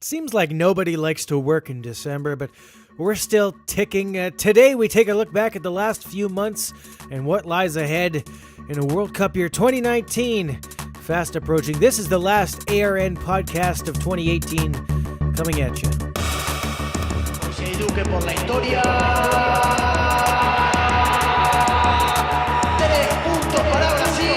Seems like nobody likes to work in December, but we're still ticking. Today we take a look back at the last few months and what lies ahead in a World Cup year 2019. Fast approaching. This is the last ARN podcast of 2018 coming at you. Por la historia. 3 puntos para Brasil.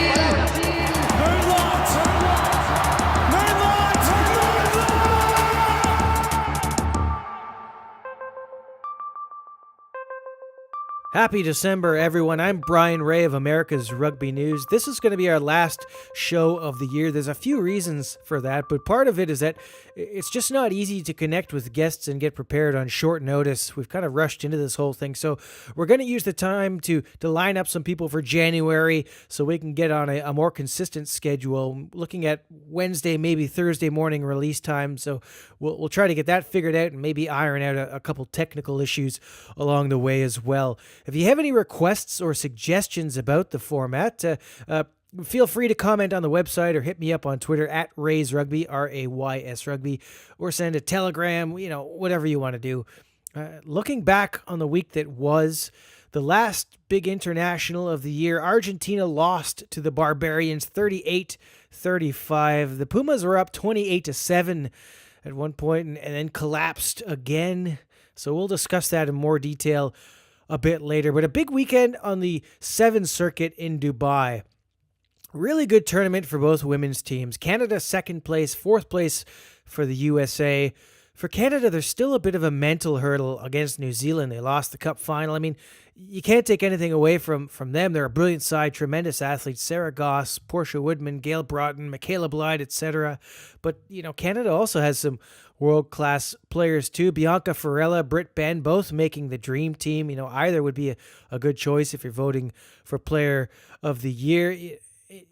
Happy December, everyone. I'm Brian Ray of America's Rugby News. This is going to be our last show of the year. There's a few reasons for that, but part of it is that it's just not easy to connect with guests and get prepared on short notice. We've kind of rushed into this whole thing, so we're going to use the time to line up some people for January so we can get on a more consistent schedule, looking at Wednesday, maybe Thursday morning release time. So we'll try to get that figured out and maybe iron out a couple technical issues along the way as well. If you have any requests or suggestions about the format, feel free to comment on the website or hit me up on Twitter at Rays Rugby, R-A-Y-S Rugby, or send a telegram, whatever you want to do. Looking back on the week that was, the last big international of the year, Argentina lost to the Barbarians 38-35. The Pumas were up 28-7 at one point and then collapsed again. So we'll discuss that in more detail a bit later, but a big weekend on the 7 circuit in Dubai. Really good tournament for both women's teams. Canada second place, fourth place for the USA. For Canada, there's still a bit of a mental hurdle against New Zealand. They lost the cup final. I mean, you can't take anything away from them. They're a brilliant side, tremendous athletes. Sarah Goss, Portia Woodman, Gail Broughton, Michaela Blythe, etc. But, Canada also has some world-class players too. Bianca Ferrella, Britt Ben, both making the dream team. Either would be a good choice if you're voting for player of the year.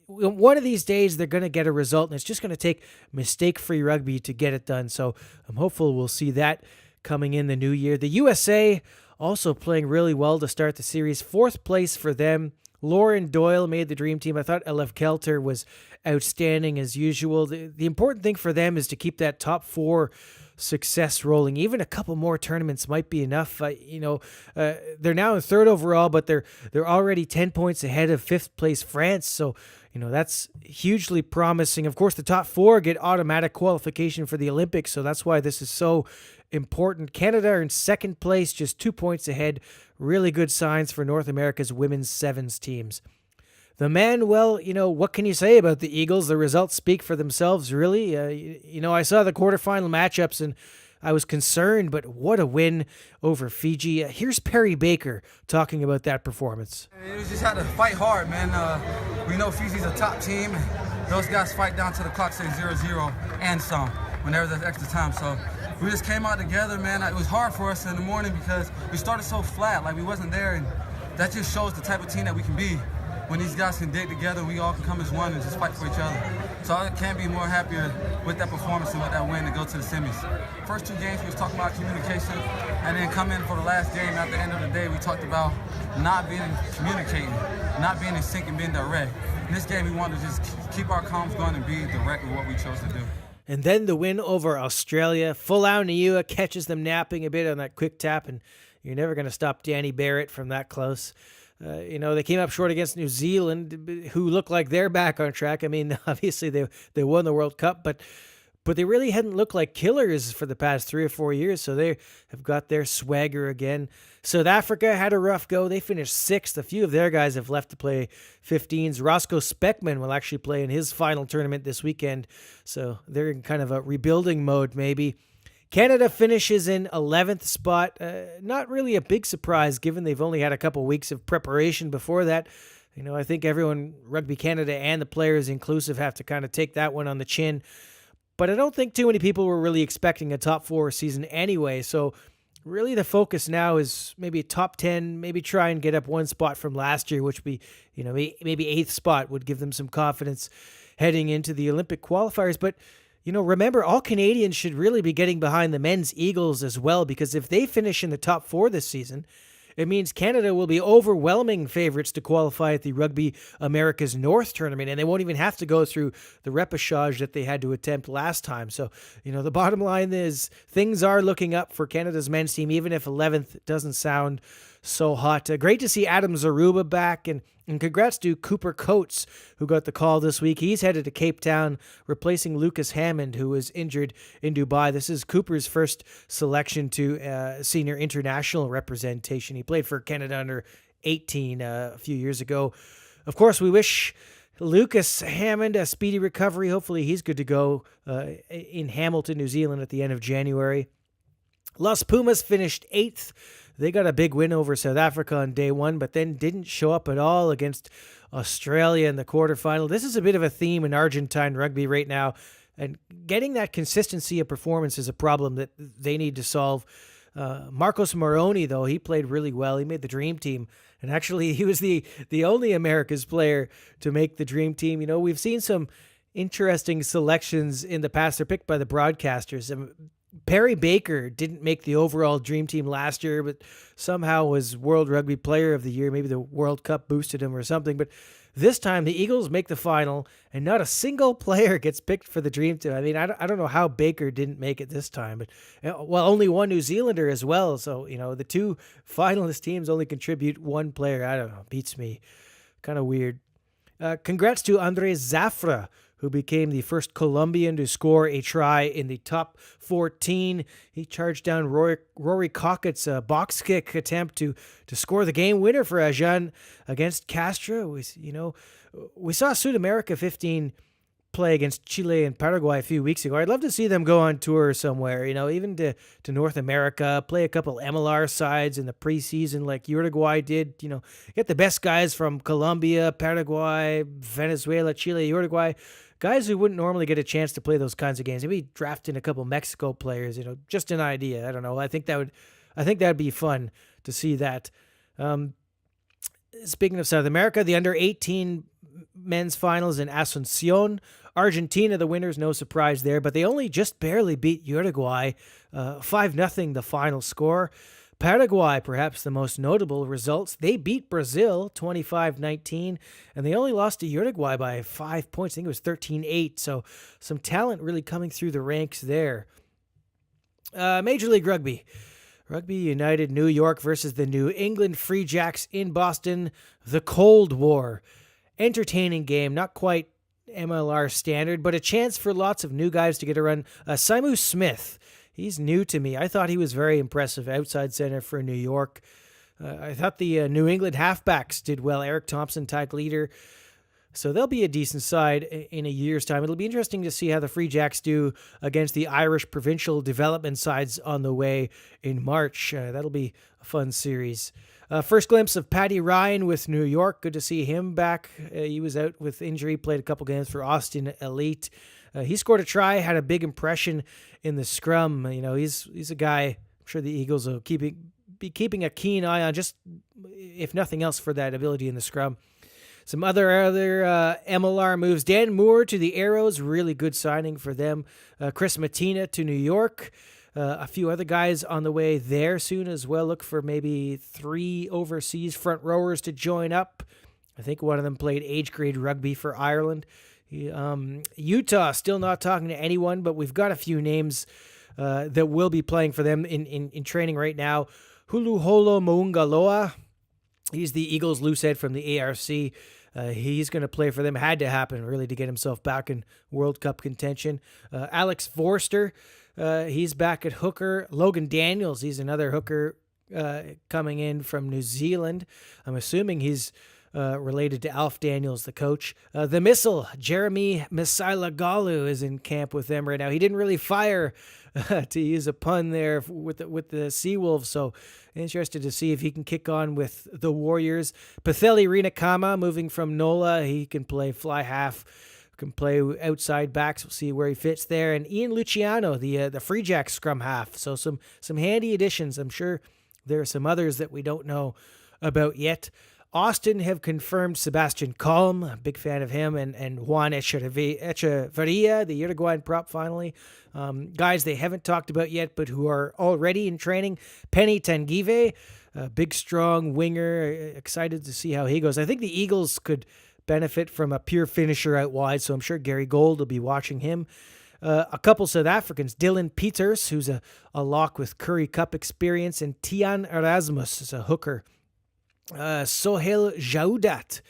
One of these days, they're going to get a result, and it's just going to take mistake-free rugby to get it done. So I'm hopeful we'll see that coming in the new year. The USA also playing really well to start the series. Fourth place for them. Lauren Doyle made the dream team. I thought Elif Kelter was outstanding as usual. The important thing for them is to keep that top 4 success rolling. Even a couple more tournaments might be enough. They're now in 3rd overall, but they're already 10 points ahead of 5th place France. So, that's hugely promising. Of course, the top 4 get automatic qualification for the Olympics, so that's why this is so important. Canada are in 2nd place, just 2 points ahead. Really good signs for North America's women's sevens teams. The men, well, what can you say about the Eagles? The results speak for themselves, really. I saw the quarterfinal matchups and I was concerned, but what a win over Fiji. Here's Perry Baker talking about that performance. We just had to fight hard, man. We know Fiji's a top team. Those guys fight down to the clock, say 0-0 and some whenever there's extra time. So we just came out together, man. It was hard for us in the morning because we started so flat, like we wasn't there, and that just shows the type of team that we can be. When these guys can dig together, we all can come as one and just fight for each other. So I can't be more happier with that performance and with that win to go to the semis. First 2 games, we was talking about communication, and then come in for the last game. At the end of the day, we talked about not communicating, not being in sync and being direct. In this game, we wanted to just keep our comms going and be direct with what we chose to do. And then the win over Australia. Folau Niua catches them napping a bit on that quick tap, and you're never going to stop Danny Barrett from that close. They came up short against New Zealand, who looked like they're back on track. I mean, obviously they won the World Cup, but they really hadn't looked like killers for the past 3 or 4 years, so they have got their swagger again. South Africa had a rough go. They finished 6th. A few of their guys have left to play 15s. Roscoe Speckman will actually play in his final tournament this weekend, so they're in kind of a rebuilding mode maybe. Canada finishes in 11th spot. Not really a big surprise given they've only had a couple weeks of preparation before that. I think everyone, Rugby Canada and the players inclusive, have to kind of take that one on the chin. But I don't think too many people were really expecting a top 4 season anyway. So really the focus now is maybe top 10, maybe try and get up 1 spot from last year, which would be, maybe 8th spot would give them some confidence heading into the Olympic qualifiers. But remember, all Canadians should really be getting behind the men's Eagles as well, because if they finish in the top 4 this season, it means Canada will be overwhelming favorites to qualify at the Rugby America's North tournament, and they won't even have to go through the repechage that they had to attempt last time. So, the bottom line is things are looking up for Canada's men's team, even if 11th doesn't sound so hot. Great to see Adam Zaruba back, and congrats to Cooper Coates, who got the call this week. He's headed to Cape Town, replacing Lucas Hammond, who was injured in Dubai. This is Cooper's first selection to senior international representation. He played for Canada under 18 a few years ago. Of course, we wish Lucas Hammond a speedy recovery. Hopefully he's good to go in Hamilton, New Zealand at the end of January. Las Pumas finished 8th. They got a big win over South Africa on day one, but then didn't show up at all against Australia in the quarterfinal. This is a bit of a theme in Argentine rugby right now, and getting that consistency of performance is a problem that they need to solve. Marcos Moroni, though, he played really well. He made the dream team, and actually he was the only America's player to make the dream team. We've seen some interesting selections in the past. They're picked by the broadcasters. Perry Baker didn't make the overall dream team last year, but somehow was World Rugby Player of the Year. Maybe the World Cup boosted him or something. But this time the Eagles make the final, and not a single player gets picked for the dream team. I mean, I don't know how Baker didn't make it this time, but only one New Zealander as well. So the two finalist teams only contribute one player. I don't know, beats me. Kind of weird. Congrats to Andres Zafra, who became the first Colombian to score a try in the top 14. He charged down Rory Cockett's box kick attempt to score the game winner for Agen against Castro. We saw South America 15 play against Chile and Paraguay a few weeks ago. I'd love to see them go on tour somewhere, even to North America, play a couple MLR sides in the preseason like Uruguay did, get the best guys from Colombia, Paraguay, Venezuela, Chile, Uruguay, guys who wouldn't normally get a chance to play those kinds of games. Maybe drafting a couple Mexico players, just an idea. I don't know. I think that'd be fun to see that. Speaking of South America, the under 18 men's finals in Asuncion. Argentina, the winners, no surprise there, but they only just barely beat Uruguay, 5-0 the final score. Paraguay, perhaps the most notable results. They beat Brazil 25-19, and they only lost to Uruguay by 5 points. I think it was 13-8, so some talent really coming through the ranks there. Major League Rugby. Rugby United New York versus the New England Free Jacks in Boston. The Cold War. Entertaining game, not quite MLR standard, but a chance for lots of new guys to get a run. Simu Smith, he's new to me. I thought he was very impressive outside center for New York. I thought the New England halfbacks did well. Eric Thompson, tag leader. So they'll be a decent side in a year's time. It'll be interesting to see how the Free Jacks do against the Irish provincial development sides on the way in March. That'll be a fun series. First glimpse of Paddy Ryan with New York. Good to see him back. He was out with injury, played a couple games for Austin Elite. He scored a try, had a big impression in the scrum. He's a guy I'm sure the Eagles will be keeping a keen eye on, just if nothing else for that ability in the scrum. Some other MLR moves. Dan Moore to the Arrows, really good signing for them. Chris Matina to New York. A few other guys on the way there soon as well. Look for maybe 3 overseas front rowers to join up. I think one of them played age grade rugby for Ireland. Utah, still not talking to anyone, but we've got a few names that will be playing for them in training right now. Huluholo Moungaloa, he's the Eagles loose head from the ARC. He's going to play for them. Had to happen, really, to get himself back in World Cup contention. Alex Forster, he's back at hooker. Logan Daniels, he's another hooker coming in from New Zealand. I'm assuming he's related to Alf Daniels, the coach. The Missile, Jeremy Masilagalou, is in camp with them right now. He didn't really fire, to use a pun there, with the Seawolves, so interested to see if he can kick on with the Warriors. Patheli Rinakama, moving from NOLA. He can play fly half, can play outside backs. We'll see where he fits there. And Ian Luciano, the Free Jack scrum half. So some handy additions. I'm sure there are some others that we don't know about yet. Austin have confirmed Sebastian Colm, a big fan of him, and Juan Echeverria, the Uruguayan prop, finally. Guys they haven't talked about yet, but who are already in training. Penny Tanguive, big, strong winger. Excited to see how he goes. I think the Eagles could benefit from a pure finisher out wide, so I'm sure Gary Gold will be watching him. A couple South Africans, Dylan Pieters, who's a lock with Currie Cup experience, and Tian Erasmus is a hooker. Sohail Jaoudat,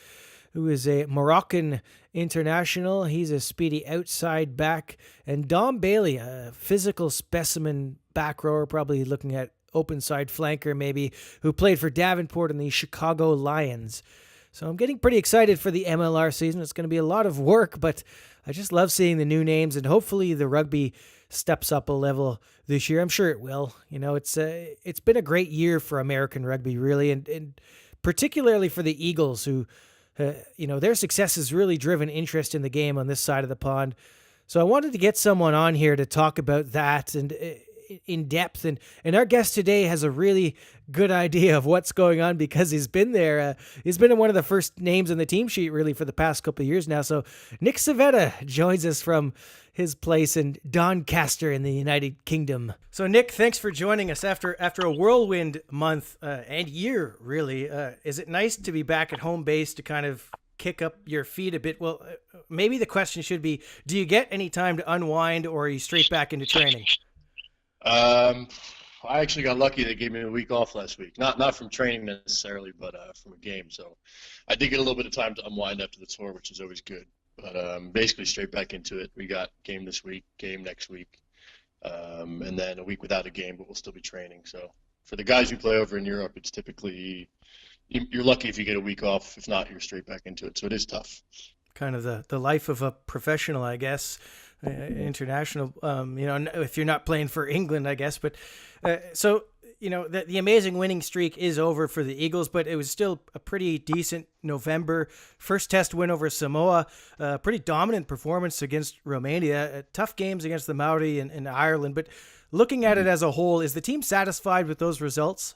who is a Moroccan international. He's a speedy outside back. And Dom Bailey, a physical specimen back rower, probably looking at open side flanker maybe, who played for Davenport and the Chicago Lions. So I'm getting pretty excited for the MLR season. It's going to be a lot of work, but I just love seeing the new names, and hopefully the rugby steps up a level this year. I'm sure it will. It's been a great year for American rugby, really, and particularly for the Eagles, who, their success has really driven interest in the game on this side of the pond. So I wanted to get someone on here to talk about that and in depth. And our guest today has a really good idea of what's going on because he's been there. He's been one of the first names on the team sheet really for the past couple of years now. So Nick Civetta joins us from his place in Doncaster in the United Kingdom. So Nick, thanks for joining us after a whirlwind month and year, really. Is it nice to be back at home base to kind of kick up your feet a bit? Well, maybe the question should be, do you get any time to unwind, or are you straight back into training? I actually got lucky. They gave me a week off last week. Not from training necessarily, but from a game. So I did get a little bit of time to unwind after the tour, which is always good. But basically straight back into it. We got game this week, game next week, and then a week without a game, but we'll still be training. So for the guys who play over in Europe, it's typically you're lucky if you get a week off. If not, you're straight back into it. So it is tough. Kind of the life of a professional, I guess. International, if you're not playing for England, I guess. But the amazing winning streak is over for the Eagles, but it was still a pretty decent November. First test win over Samoa, pretty dominant performance against Romania, tough games against the Maori and Ireland. But looking at it as a whole, is the team satisfied with those results?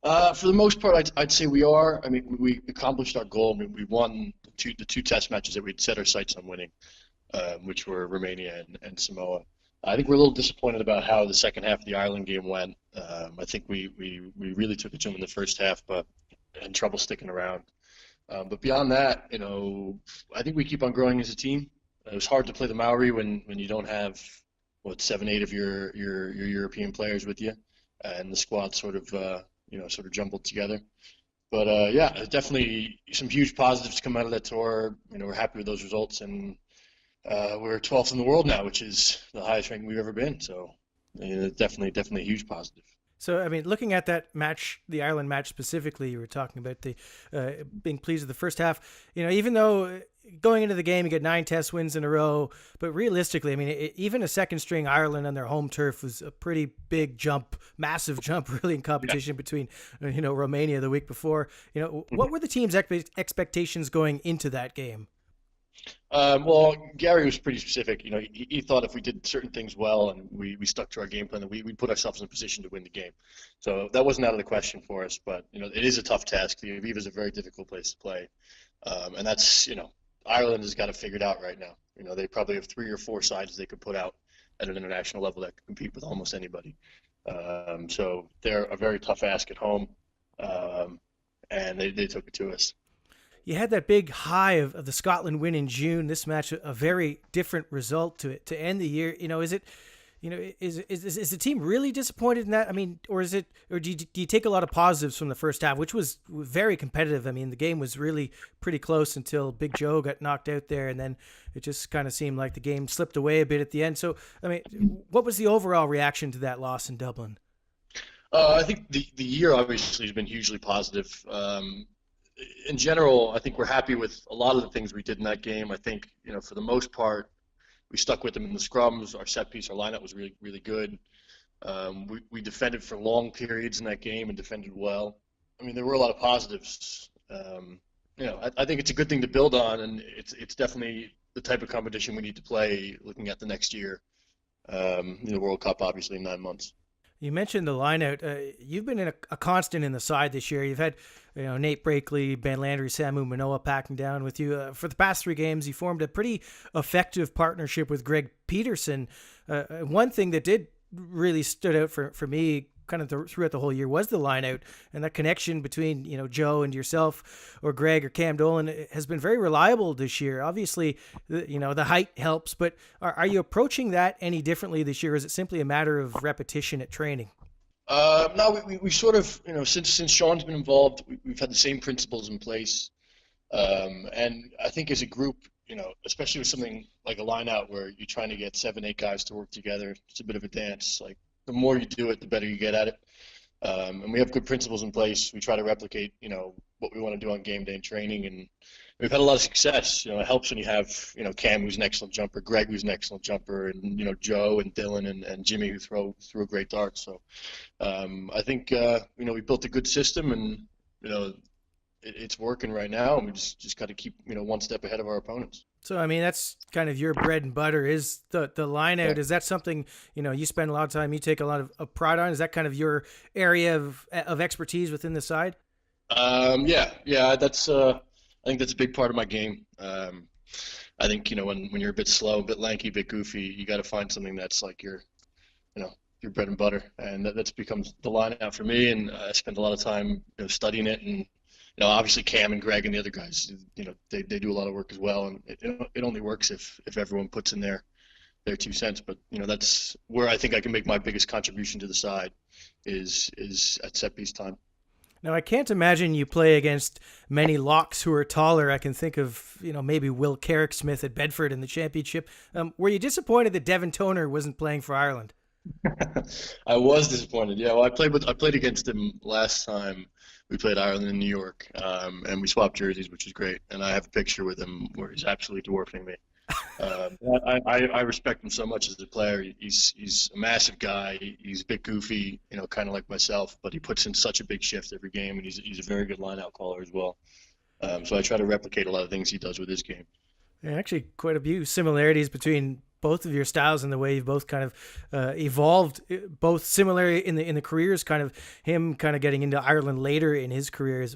For the most part, I'd say we are. I mean, we accomplished our goal. I mean, we won the two test matches that we'd set our sights on winning. Which were Romania and Samoa. I think we're a little disappointed about how the second half of the Ireland game went. I think we really took it to them in the first half, but had trouble sticking around. But beyond that, I think we keep on growing as a team. It was hard to play the Maori when you don't have 7-8 of your European players with you, and the squad sort of jumbled together. But definitely some huge positives come out of that tour. We're happy with those results, and we're 12th in the world now, which is the highest ranking we've ever been. So definitely a huge positive. So, I mean, looking at that match, the Ireland match specifically, you were talking about the being pleased with the first half. Even though going into the game you get 9 test wins in a row, but realistically, I mean, even a second string Ireland on their home turf was a pretty big jump, massive jump, really, in competition between Romania the week before. What were the team's expectations going into that game? Well, Gary was pretty specific. He thought if we did certain things well and we stuck to our game plan, that we'd put ourselves in a position to win the game. So that wasn't out of the question for us. But it is a tough task. The Aviva is a very difficult place to play, and that's Ireland has got it figured out right now. They probably have 3 or 4 sides they could put out at an international level that could compete with almost anybody. So they're a very tough ask at home, and they took it to us. You had that big high of the Scotland win in June. This match, a very different result to end the year. Is it, is the team really disappointed in that? I mean, or do you take a lot of positives from the first half, which was very competitive? I mean, the game was really pretty close until Big Joe got knocked out there, and then it just kind of seemed like the game slipped away a bit at the end. So, I mean, what was the overall reaction to that loss in Dublin? I think the year obviously has been hugely positive. In general, I think we're happy with a lot of the things we did in that game. I think, for the most part, we stuck with them in the scrums. Our set piece, our lineup was really, really good. We defended for long periods in that game and defended well. I mean, there were a lot of positives. I think it's a good thing to build on, and it's definitely the type of competition we need to play looking at the next year. The World Cup, obviously, in 9 months. You mentioned the lineout. You've been a constant in the side this year. You've had Nate Brakely, Ben Landry, Samu Manoa packing down with you. For the past 3 games, you formed a pretty effective partnership with Greg Peterson. One thing that did really stood out for me kind of throughout the whole year was the line out, and that connection between, Joe and yourself or Greg or Cam Dolan has been very reliable this year. Obviously, the height helps, but are you approaching that any differently this year? Or is it simply a matter of repetition at training? No, we sort of, since Sean's been involved, we've had the same principles in place. And I think as a group, especially with something like a line out where you're trying to get 7, 8 guys to work together, it's a bit of a dance. Like, the more you do it, the better you get at it. And we have good principles in place. We try to replicate, what we want to do on game day and training, and we've had a lot of success. It helps when you have, Cam, who's an excellent jumper, Greg, who's an excellent jumper, and, Joe and Dylan and Jimmy, who throw a great dart. So I think, we built a good system, and, it's working right now, and we just got to keep, one step ahead of our opponents. So, that's kind of your bread and butter is the line out. Yeah. Is that something, you spend a lot of time, you take a lot of pride on? Is that kind of your area of expertise within the side? Yeah. That's, I think that's a big part of my game. I think, when you're a bit slow, a bit lanky, a bit goofy, you got to find something that's like your bread and butter. And that's becomes the line out for me. And I spend a lot of time, studying it, and, obviously Cam and Greg and the other guys, they do a lot of work as well, and it only works if everyone puts in their 2 cents. But that's where I think I can make my biggest contribution to the side is at set piece time. Now, I can't imagine you play against many locks who are taller. I can think of maybe Will Carrick-Smith at Bedford in the championship. Were you disappointed that Devin Toner wasn't playing for Ireland? I was disappointed. Yeah, well, I played against him last time. We played Ireland in New York, and we swapped jerseys, which was great. And I have a picture with him where he's absolutely dwarfing me. I respect him so much as a player. He's a massive guy. He's a bit goofy, kind of like myself, but he puts in such a big shift every game, and he's a very good line-out caller as well. So I try to replicate a lot of things he does with his game. Yeah, actually, quite a few similarities between both of your styles and the way you've both kind of evolved, both similar in the careers, kind of him kind of getting into Ireland later in his career is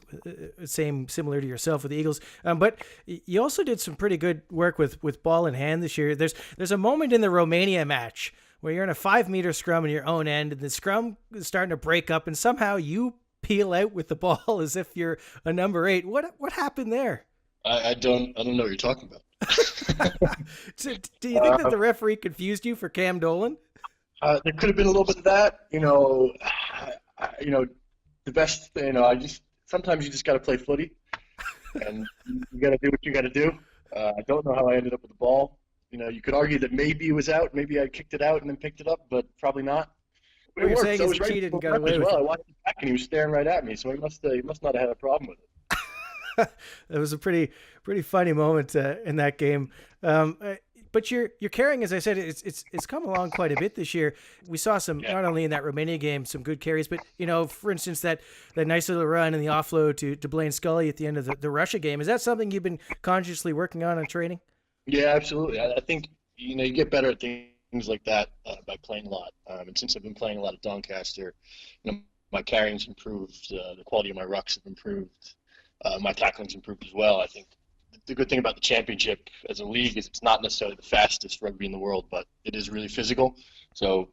similar to yourself with the Eagles. But you also did some pretty good work with ball in hand this year. There's a moment in the Romania match where you're in a 5-meter scrum in your own end, and the scrum is starting to break up, and somehow you peel out with the ball as if you're a number 8. What happened there? I don't know what you're talking about. So, do you think that the referee confused you for Cam Dolan? There could have been a little bit of that. The best. Sometimes you just got to play footy, and you got to do what you got to do. I don't know how I ended up with the ball. You could argue that maybe it was out, maybe I kicked it out and then picked it up, but probably not. What you're saying is he cheated and got away with it. I watched it back and he was staring right at me, so he must not have had a problem with it. It was a pretty funny moment in that game. But you're carrying, as I said, it's come along quite a bit this year. We saw some, not only in that Romania game, some good carries, but for instance, that nice little run and the offload to Blaine Scully at the end of the Russia game. Is that something you've been consciously working on in training? Yeah, absolutely. I think you get better at things like that by playing a lot. And since I've been playing a lot of Doncaster, my carrying's improved, the quality of my rucks have improved. My tackling's improved as well. I think the good thing about the championship as a league is it's not necessarily the fastest rugby in the world, but it is really physical. So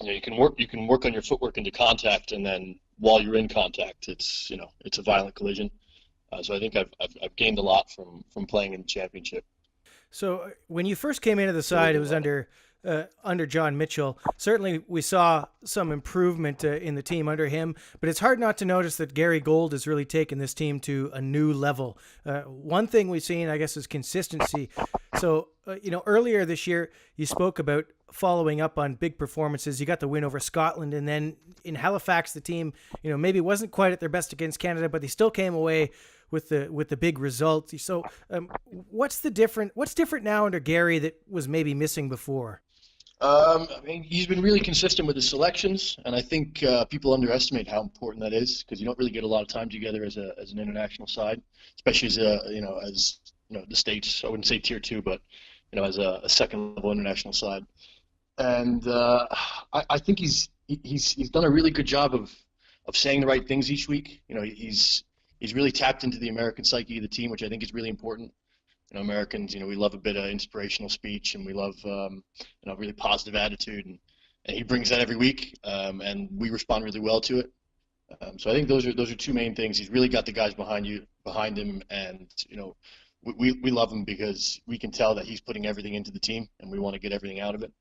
you can work on your footwork into contact, and then while you're in contact, it's a violent collision. So I think I've gained a lot from playing in the championship. So when you first came into the side, it was under John Mitchell. Certainly we saw some improvement in the team under him, but it's hard not to notice that Gary Gold has really taken this team to a new level. One thing we've seen, I guess, is consistency. So, earlier this year, you spoke about following up on big performances. You got the win over Scotland, and then in Halifax, the team, maybe wasn't quite at their best against Canada, but they still came away with the big result. So, what's different now under Gary that was maybe missing before? He's been really consistent with his selections, and I think people underestimate how important that is, because you don't really get a lot of time together as an international side, especially as the States. I wouldn't say tier 2, but as a second level international side. And I think he's done a really good job of saying the right things each week. He's really tapped into the American psyche of the team, which I think is really important. Americans, we love a bit of inspirational speech, and we love, really positive attitude. and he brings that every week, and we respond really well to it. So I think those are two main things. He's really got the guys behind him, and we love him because we can tell that he's putting everything into the team, and we want to get everything out of it.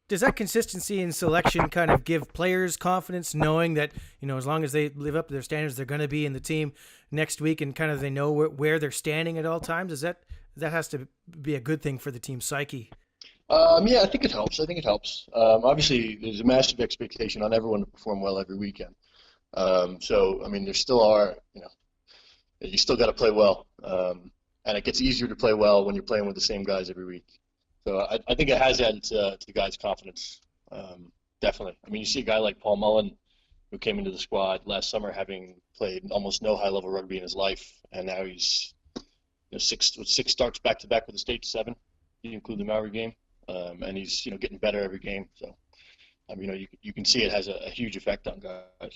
Does that consistency in selection kind of give players confidence, knowing that as long as they live up to their standards, they're going to be in the team next week, and kind of they know where they're standing at all times? Is that has to be a good thing for the team's psyche? Yeah, I think it helps. Obviously, there's a massive expectation on everyone to perform well every weekend. So I mean, there still are, you still got to play well, and it gets easier to play well when you're playing with the same guys every week. So I think it has added to the guys' confidence, definitely. I mean, you see a guy like Paul Mullen, who came into the squad last summer having played almost no high-level rugby in his life, and now he's six starts back-to-back with the state 7. You include the Maori game, and he's getting better every game. So you can see it has a huge effect on guys.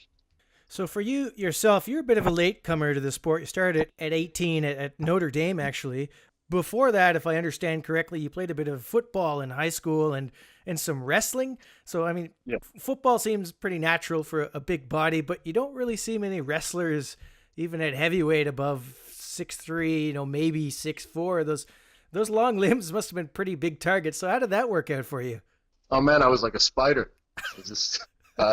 So for you yourself, you're a bit of a latecomer to the sport. You started at 18 at Notre Dame, actually. Before that, if I understand correctly, you played a bit of football in high school and some wrestling. So, I mean, Yeah. Football seems pretty natural for a big body, but you don't really see many wrestlers, even at heavyweight, above 6'3", maybe 6'4". Those long limbs must have been pretty big targets. So how did that work out for you? Oh man, I was like a spider. It just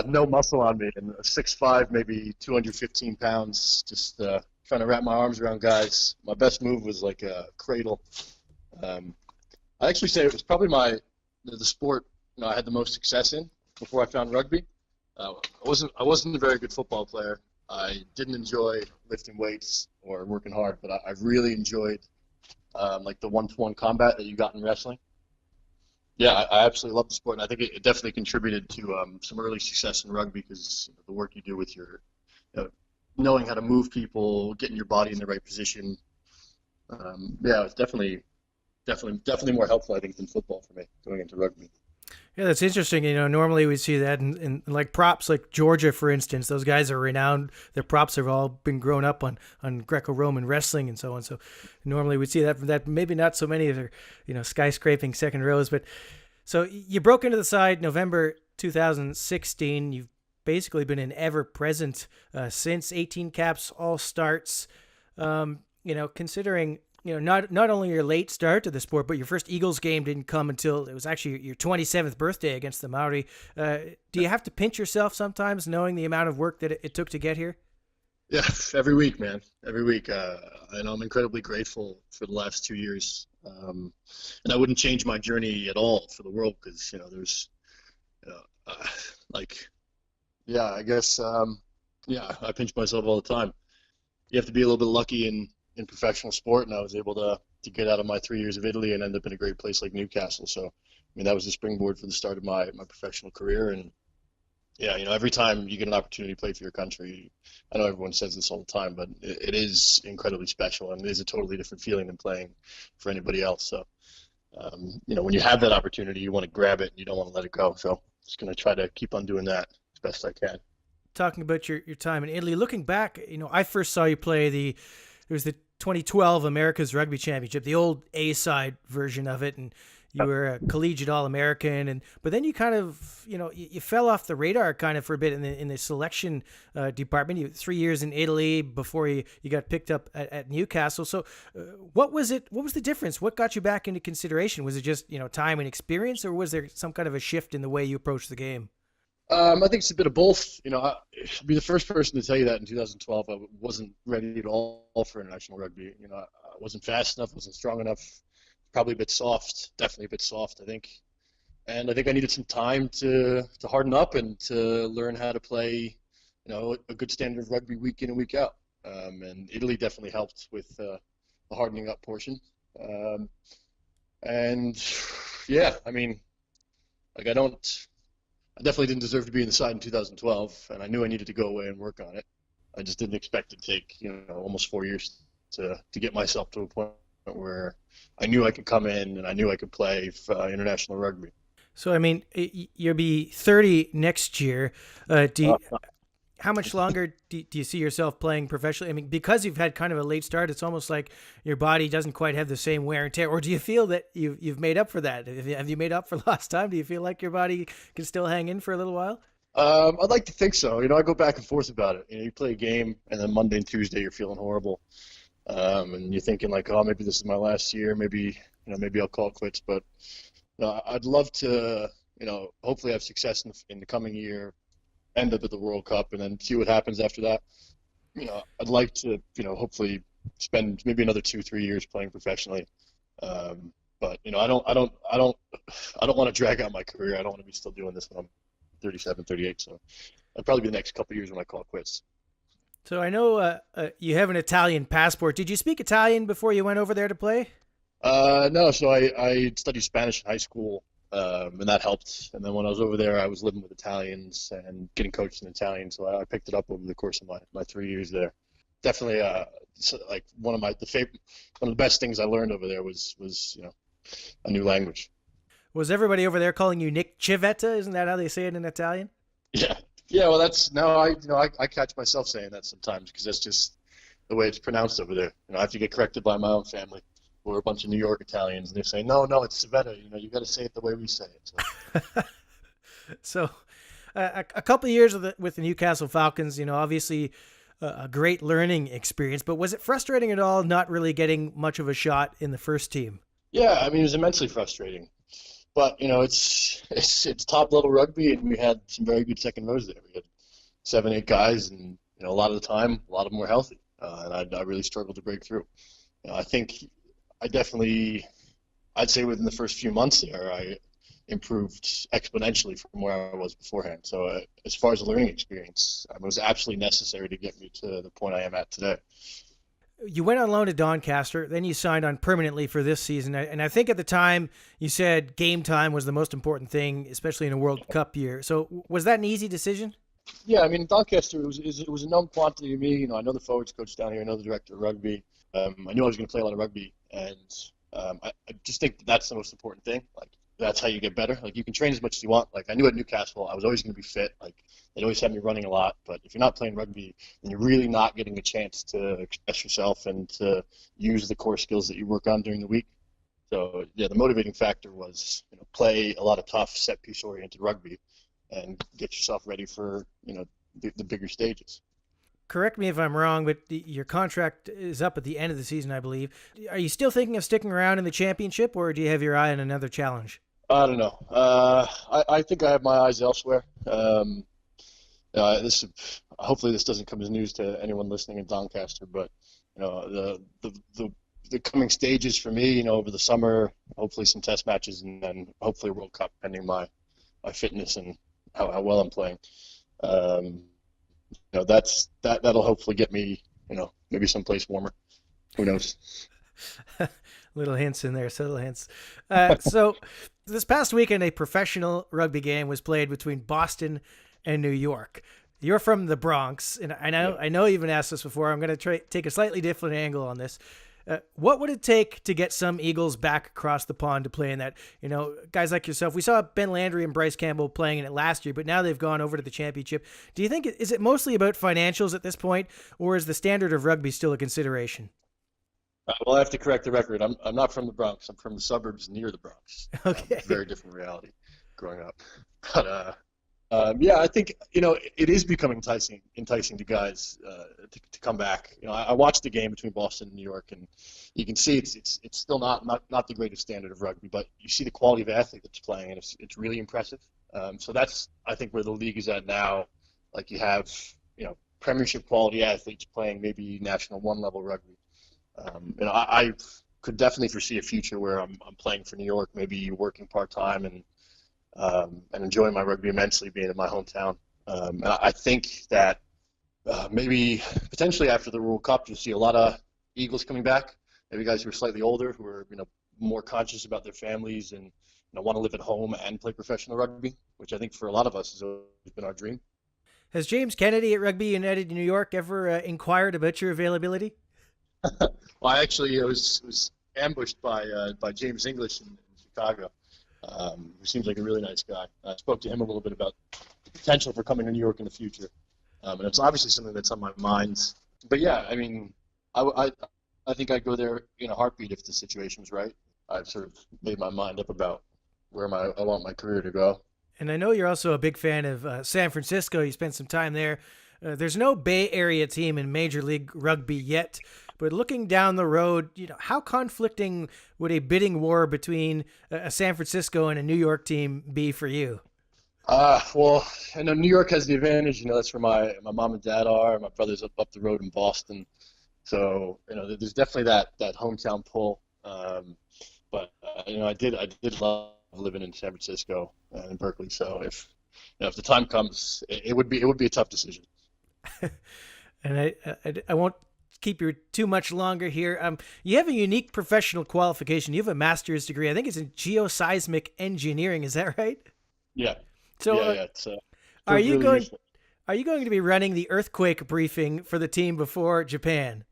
no muscle on me, and 6'5", maybe 215 pounds, just trying to wrap my arms around guys. My best move was like a cradle. I actually say it was probably the sport I had the most success in before I found rugby. I wasn't a very good football player. I didn't enjoy lifting weights or working hard, but I really enjoyed like the one-to-one combat that you got in wrestling. Yeah, I absolutely love the sport, and I think it definitely contributed to some early success in rugby because the work you do with your knowing how to move people, getting your body in the right position. Yeah, it's definitely more helpful, I think, than football for me going into rugby. Yeah, that's interesting. Normally we see that in like props, like Georgia, for instance. Those guys are renowned. Their props have all been grown up on Greco-Roman wrestling and so on. So normally we see that maybe not so many of their, skyscraping second rows. But so you broke into the side November 2016. You've basically been an ever-present since 18 caps, all starts. Considering not only your late start to the sport, but your first Eagles game didn't come until it was actually your 27th birthday against the Maori. Do you have to pinch yourself sometimes, knowing the amount of work that it took to get here? Yeah, every week, man. Every week. I'm incredibly grateful for the last 2 years. And I wouldn't change my journey at all for the world because, there's, I guess, I pinch myself all the time. You have to be a little bit lucky in professional sport, and I was able to get out of my 3 years of Italy and end up in a great place like Newcastle. So, I mean, that was the springboard for the start of my professional career. And yeah, every time you get an opportunity to play for your country, I know everyone says this all the time, but it is incredibly special, and it is a totally different feeling than playing for anybody else. So, when you have that opportunity, you want to grab it and you don't want to let it go. So, just going to try to keep on doing that as best I can. Talking about your time in Italy, looking back, I first saw you play it was the 2012 America's Rugby Championship, the old A-side version of it, and you were a collegiate All-American, but then you kind of, you fell off the radar kind of for a bit in the selection department. You 3 years in Italy before you got picked up at Newcastle. So what was it? What was the difference? What got you back into consideration? Was it just, time and experience, or was there some kind of a shift in the way you approached the game? I think it's a bit of both. I'd be the first person to tell you that in 2012 I wasn't ready at all for international rugby. I wasn't fast enough, wasn't strong enough, probably a bit soft, definitely a bit soft, I think. And I think I needed some time to harden up and to learn how to play, a good standard of rugby week in and week out. And Italy definitely helped with the hardening up portion. And yeah, I mean, like I definitely didn't deserve to be in the side in 2012, and I knew I needed to go away and work on it. I just didn't expect it to take, almost 4 years to get myself to a point where I knew I could come in and I knew I could play international rugby. So, I mean, you'll be 30 next year. How much longer do you see yourself playing professionally? I mean, because you've had kind of a late start, it's almost like your body doesn't quite have the same wear and tear. Or do you feel that you've made up for that? Have you made up for lost time? Do you feel like your body can still hang in for a little while? I'd like to think so. I go back and forth about it. You play a game, and then Monday and Tuesday you're feeling horrible, and you're thinking like, oh, maybe this is my last year. Maybe I'll call it quits. But I'd love to, hopefully have success in the coming year, end up at the World Cup, and then see what happens after that. I'd like to, hopefully spend maybe another 2-3 years playing professionally. But I don't want to drag out my career. I don't want to be still doing this when I'm 37, 38. So it'll probably be the next couple of years when I call it quits. So I know you have an Italian passport. Did you speak Italian before you went over there to play? No. So I studied Spanish in high school, and that helped. And then when I was over there, I was living with Italians and getting coached in Italian. So I picked it up over the course of my 3 years there. Definitely, like one of the best things I learned over there was a new language. Was everybody over there calling you Nick Civetta? Isn't that how they say it in Italian? Yeah. Yeah. Well, I catch myself saying that sometimes because that's just the way it's pronounced over there. I have to get corrected by my own family. We're a bunch of New York Italians, and they're saying, no, it's Civetta. You got to say it the way we say it. So, So a couple of years with the Newcastle Falcons, obviously a great learning experience, but was it frustrating at all not really getting much of a shot in the first team? yeah, I mean, it was immensely frustrating. But it's top level rugby, and we had some very good second rows there. We had 7-8 guys, and a lot of the time, a lot of them were healthy, and I really struggled to break through. I think I'd say within the first few months there, I improved exponentially from where I was beforehand. So as far as the learning experience, it was absolutely necessary to get me to the point I am at today. You went on loan to Doncaster, then you signed on permanently for this season. And I think at the time you said game time was the most important thing, especially in a World Cup year. So was that an easy decision? Yeah, I mean, Doncaster it was a known quantity to me. I know the forwards coach down here. I know the director of rugby. I knew I was going to play a lot of rugby, and I just think that's the most important thing. Like, that's how you get better. Like, you can train as much as you want. Like, I knew at Newcastle I was always going to be fit. Like, they'd always have me running a lot. But if you're not playing rugby, then you're really not getting a chance to express yourself and to use the core skills that you work on during the week. So, yeah, the motivating factor was, play a lot of tough, set-piece oriented rugby and get yourself ready for, the bigger stages. Correct me if I'm wrong, but your contract is up at the end of the season, I believe. Are you still thinking of sticking around in the championship, or do you have your eye on another challenge? I don't know. I think I have my eyes elsewhere. Hopefully this doesn't come as news to anyone listening in Doncaster, but the coming stages for me, over the summer, hopefully some test matches, and then hopefully a World Cup, pending my fitness and how well I'm playing. That'll hopefully get me, maybe someplace warmer. Who knows? Little hints in there, subtle hints. So this past weekend, a professional rugby game was played between Boston and New York. You're from the Bronx, and I know you've been asked this before. I'm going to take a slightly different angle on this. What would it take to get some Eagles back across the pond to play in that? Guys like yourself, we saw Ben Landry and Bryce Campbell playing in it last year, but now they've gone over to the championship. Do you think, is it mostly about financials at this point, or is the standard of rugby still a consideration? Well, I have to correct the record. I'm not from the Bronx. I'm from the suburbs near the Bronx. Okay. Very different reality growing up. But yeah, I think it is becoming enticing to guys to come back. I watched the game between Boston and New York, and you can see it's still not the greatest standard of rugby, but you see the quality of athlete that's playing, and it's really impressive. So that's, I think, where the league is at now. Like, you have Premiership quality athletes playing maybe National 1 level rugby. I could definitely foresee a future where I'm playing for New York, maybe working part-time and enjoying my rugby immensely, being in my hometown. And I think that maybe potentially after the World Cup, you'll see a lot of Eagles coming back, maybe guys who are slightly older, who are more conscious about their families and want to live at home and play professional rugby, which I think for a lot of us has always been our dream. Has James Kennedy at Rugby United in New York ever inquired about your availability? Well, I actually was ambushed by James English in Chicago, who seems like a really nice guy. I spoke to him a little bit about the potential for coming to New York in the future. And it's obviously something that's on my mind. But yeah, I mean, I think I'd go there in a heartbeat if the situation was right. I've sort of made my mind up about where I want my career to go. And I know you're also a big fan of San Francisco. You spent some time there. There's no Bay Area team in Major League Rugby yet, but looking down the road, how conflicting would a bidding war between a San Francisco and a New York team be for you? Well, I know New York has the advantage. That's where my mom and dad are. My brother's up the road in Boston, so there's definitely that hometown pull. But I did love living in San Francisco and in Berkeley. So if the time comes, it would be a tough decision. And I won't keep you too much longer here. You have a unique professional qualification. You have a master's degree. I think it's in geoseismic engineering. Is that right? Yeah. So yeah. Are you really going? useful. Are you going to be running the earthquake briefing for the team before Japan?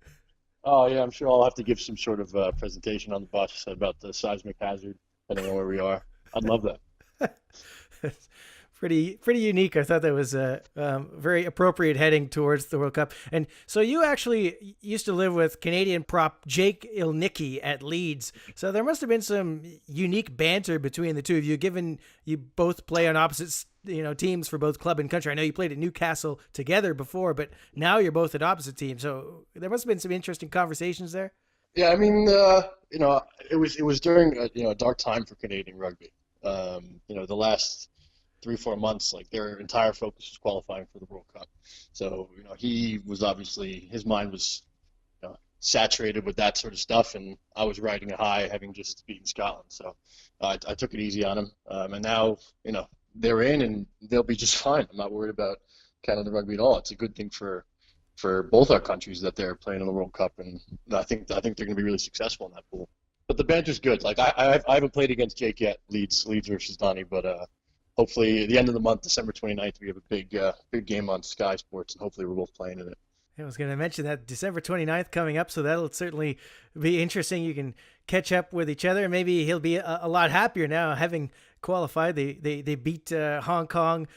Oh yeah, I'm sure I'll have to give some sort of presentation on the bus about the seismic hazard, depending on where we are. I'd love that. Pretty unique. I thought that was a very appropriate heading towards the World Cup. And so you actually used to live with Canadian prop Jake Ilnicki at Leeds. So there must have been some unique banter between the two of you, given you both play on opposite teams for both club and country. I know you played at Newcastle together before, but now you're both at opposite teams. So there must have been some interesting conversations there. Yeah, I mean, it was during a dark time for Canadian rugby. The last 3-4 months, like their entire focus was qualifying for the World Cup. So he was obviously, his mind was saturated with that sort of stuff, and I was riding a high, having just beaten Scotland. So I took it easy on him, and now they're in and they'll be just fine. I'm not worried about Canada rugby at all. It's a good thing for both our countries that they're playing in the World Cup, and I think they're going to be really successful in that pool. But the banter's good. Like I haven't played against Jake yet, Leeds versus Donnie, but hopefully at the end of the month, December 29th, we have a big game on Sky Sports, and hopefully we're both playing in it. I was going to mention that December 29th coming up, so that'll certainly be interesting. You can catch up with each other. Maybe he'll be a lot happier now having qualified. They beat Hong Kong,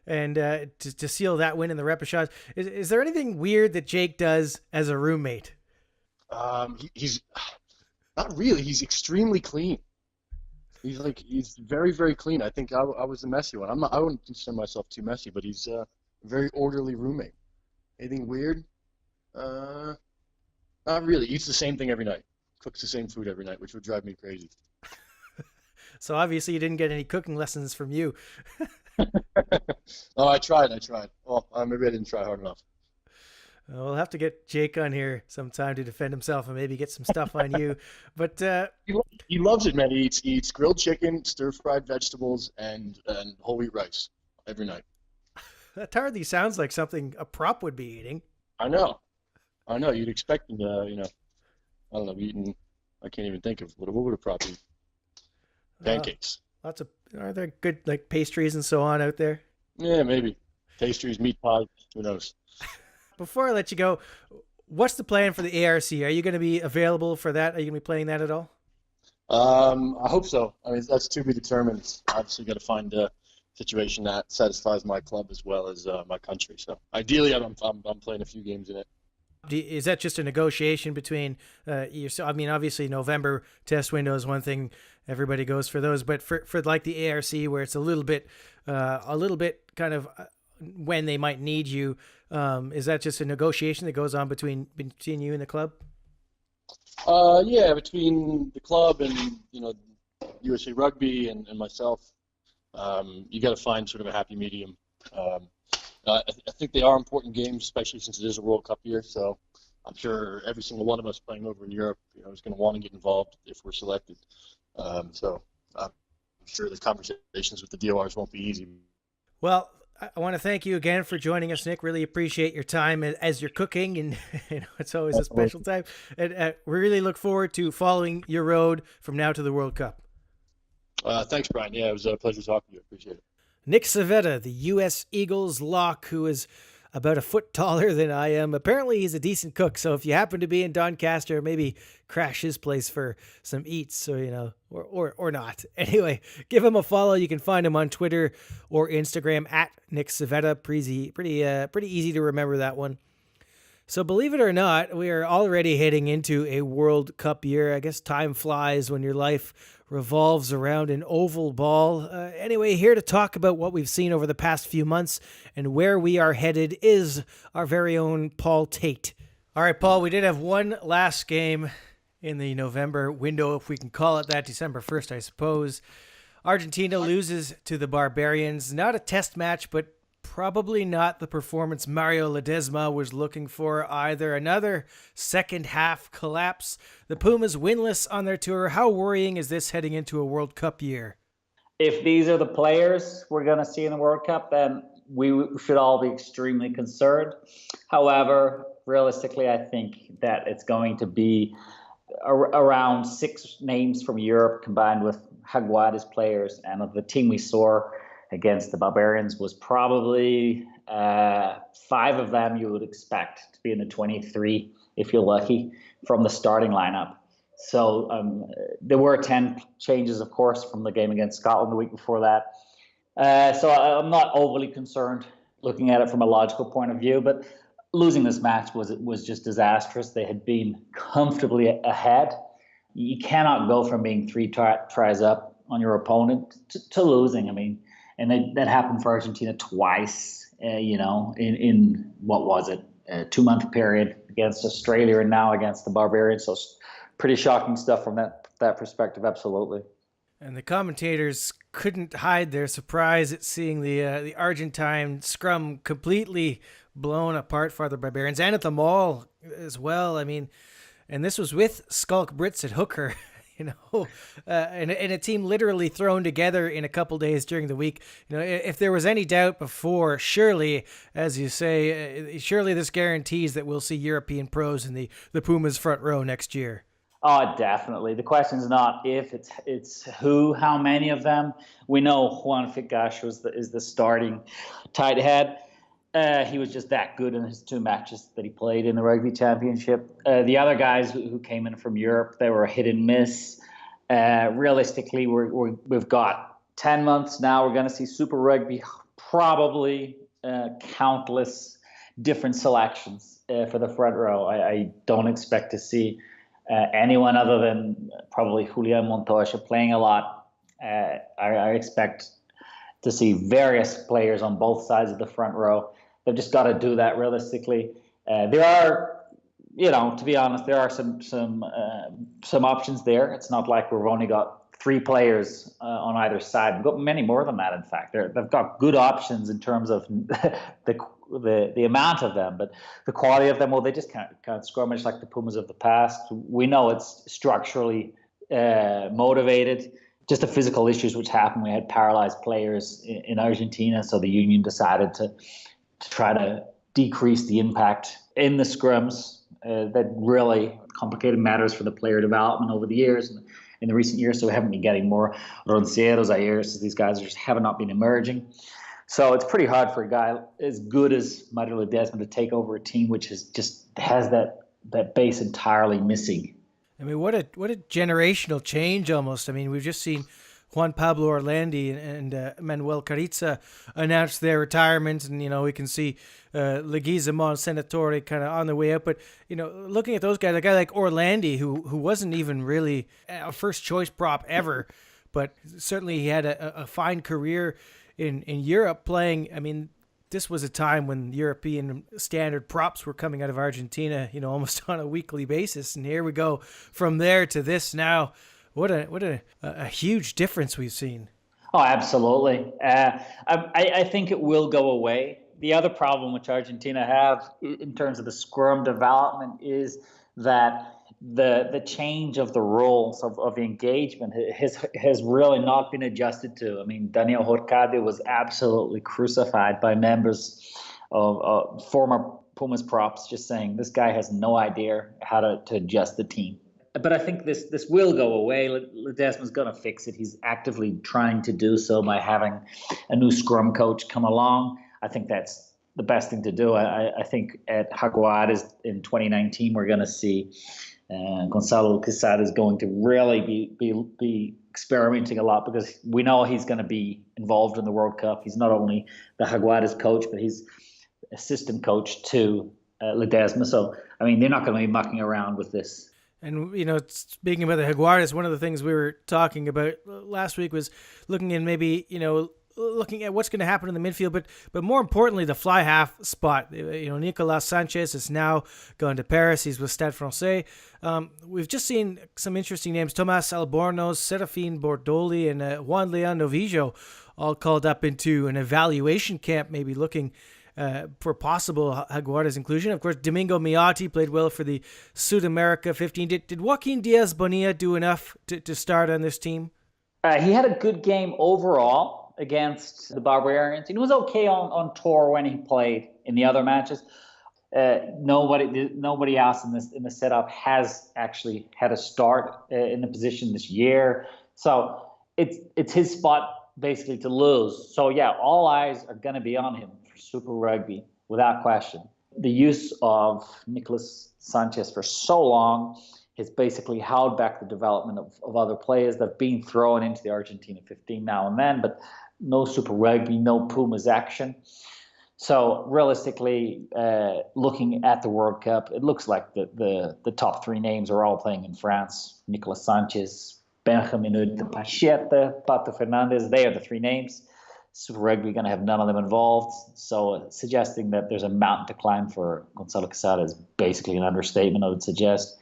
and to seal that win in the repechage. Is there anything weird that Jake does as a roommate? He's not really. He's extremely clean. He's very, very clean. I think I was the messy one. I wouldn't consider myself too messy, but he's a very orderly roommate. Anything weird? Not really. Eats the same thing every night. Cooks the same food every night, which would drive me crazy. So obviously you didn't get any cooking lessons from you. Oh, I tried. Well, maybe I didn't try hard enough. We'll have to get Jake on here sometime to defend himself and maybe get some stuff on you. But he loves it, man. He eats grilled chicken, stir-fried vegetables, and whole wheat rice every night. That hardly sounds like something a prop would be eating. I know. You'd expect him to, I don't know, eating. I can't even think of what would a prop eat. Pancakes. Are there good like pastries and so on out there? Yeah, maybe pastries, meat pies. Who knows? Before I let you go, what's the plan for the ARC? Are you going to be available for that? Are you going to be playing that at all? I hope so. I mean, that's to be determined. Obviously, got to find a situation that satisfies my club as well as my country. So ideally, I'm playing a few games in it. Is that just a negotiation between you? So, I mean, obviously, November test window is one thing. Everybody goes for those, but for like the ARC, where it's a little bit kind of when they might need you, is that just a negotiation that goes on between you and the club? Yeah, between the club and USA Rugby and myself, you got to find sort of a happy medium. I think they are important games, especially since it is a World Cup year. So I'm sure every single one of us playing over in Europe, is going to want to get involved if we're selected. So I'm sure the conversations with the DORs won't be easy. Well, I want to thank you again for joining us, Nick. Really appreciate your time as you're cooking, and it's always a special time. And we really look forward to following your road from now to the World Cup. Thanks, Brian. Yeah, it was a pleasure talking to you. Appreciate it. Nick Civetta, the U.S. Eagles lock, who is about a foot taller than I am. Apparently, he's a decent cook. So if you happen to be in Doncaster, maybe crash his place for some eats, so or not. Anyway, give him a follow. You can find him on Twitter or Instagram at Nick Civetta. Pretty easy to remember that one. So believe it or not, we are already heading into a World Cup year. I guess time flies when your life revolves around an oval ball. Anyway, here to talk about what we've seen over the past few months and where we are headed is our very own Paul Tait. All right, Paul, we did have one last game in the November window, if we can call it that, December 1st, I suppose. Argentina loses to the Barbarians. Not a test match, but probably not the performance Mario Ledesma was looking for either. Another second half collapse. The Pumas winless on their tour. How worrying is this heading into a World Cup year? If these are the players we're going to see in the World Cup, then we should all be extremely concerned. However, realistically, I think that it's going to be around 6 names from Europe combined with Jaguares players, and of the team we saw against the Barbarians was probably 5 of them you would expect to be in the 23, if you're lucky, from the starting lineup. So there were 10 changes, of course, from the game against Scotland the week before that. So I'm not overly concerned looking at it from a logical point of view, but losing this match was just disastrous. They had been comfortably ahead. You cannot go from being 3 tries up on your opponent to losing. I mean, and that happened for Argentina twice, in what was it, a 2-month period against Australia and now against the Barbarians. So pretty shocking stuff from that perspective, absolutely. And the commentators couldn't hide their surprise at seeing the Argentine scrum completely blown apart for the Barbarians and at the maul as well. I mean, and this was with Skulk Brits at hooker. And a team literally thrown together in a couple days during the week. If there was any doubt before, surely, as you say, surely this guarantees that we'll see European pros in the Pumas front row next year. Oh, definitely. The question is not if, it's who, how many of them. We know Juan Figash is the starting tight head. He was just that good in his 2 matches that he played in the Rugby Championship. The other guys who came in from Europe, they were a hit and miss. Realistically, we've got 10 months now. We're going to see Super Rugby, probably countless different selections for the front row. I don't expect to see anyone other than probably Julian Montoya playing a lot. I expect to see various players on both sides of the front row. They've just got to do that realistically. There are, to be honest, there are some options there. It's not like we've only got 3 players on either side. We've got many more than that, in fact. They've got good options in terms of the amount of them, but the quality of them, well, they just can't scrummage like the Pumas of the past. We know it's structurally motivated. Just the physical issues which happened. We had paralyzed players in Argentina, so the union decided to try to decrease the impact in the scrums. That really complicated matters for the player development over the years and in the recent years. So we haven't been getting more Ronceiros, Ayers. These guys just have not been emerging. So it's pretty hard for a guy as good as Mario Ledesma to take over a team which has that base entirely missing. I mean, what a generational change almost. I mean, we've just seen Juan Pablo Orlandi and Manuel Carriza announced their retirement, and we can see Leguizamon Senatore kind of on the way up. But looking at those guys, a guy like Orlandi, who wasn't even really a first choice prop ever, but certainly he had a fine career in Europe playing. I mean, this was a time when European standard props were coming out of Argentina, almost on a weekly basis, and here we go from there to this now. What a huge difference we've seen. Oh, absolutely. I think it will go away. The other problem which Argentina have in terms of the scrum development is that the change of the rules of the engagement has really not been adjusted to. I mean, Daniel Horcade was absolutely crucified by members of former Pumas props, just saying this guy has no idea how to adjust the team. But I think this will go away. Ledesma's going to fix it. He's actively trying to do so by having a new scrum coach come along. I think that's the best thing to do. I think at Jaguares in 2019, we're going to see Gonzalo Quesada is going to really be experimenting a lot, because we know he's going to be involved in the World Cup. He's not only the Jaguares coach, but he's assistant coach to Ledesma. So, I mean, they're not going to be mucking around with this. And, speaking about the Jaguares, one of the things we were talking about last week was looking at maybe, looking at what's going to happen in the midfield, but more importantly, the fly half spot. Nicolas Sanchez is now gone to Paris. He's with Stade Francais. We've just seen some interesting names: Tomas Albornoz, Serafin Bordoli, and Juan Leon Novillo, all called up into an evaluation camp, maybe looking for possible Jaguares inclusion. Of course, Domingo Miotti played well for the South America 15. Did Joaquin Diaz Bonilla do enough to start on this team? He had a good game overall against the Barbarians. He was okay on tour when he played in the other matches. Nobody else in the setup has actually had a start in the position this year. So it's his spot basically to lose. So yeah, all eyes are going to be on him for Super Rugby without question. The use of Nicolas Sanchez for so long has basically held back the development of other players that have been thrown into the Argentina 15 now and then, but no Super Rugby, no Pumas action. So realistically, looking at the World Cup, it looks like the top three names are all playing in France. Nicolas Sanchez, Benjamin Pacheta, Pato Fernandez, they are the three names. Super Rugby going to have none of them involved. So suggesting that there's a mountain to climb for Gonzalo Quesada is basically an understatement, I would suggest.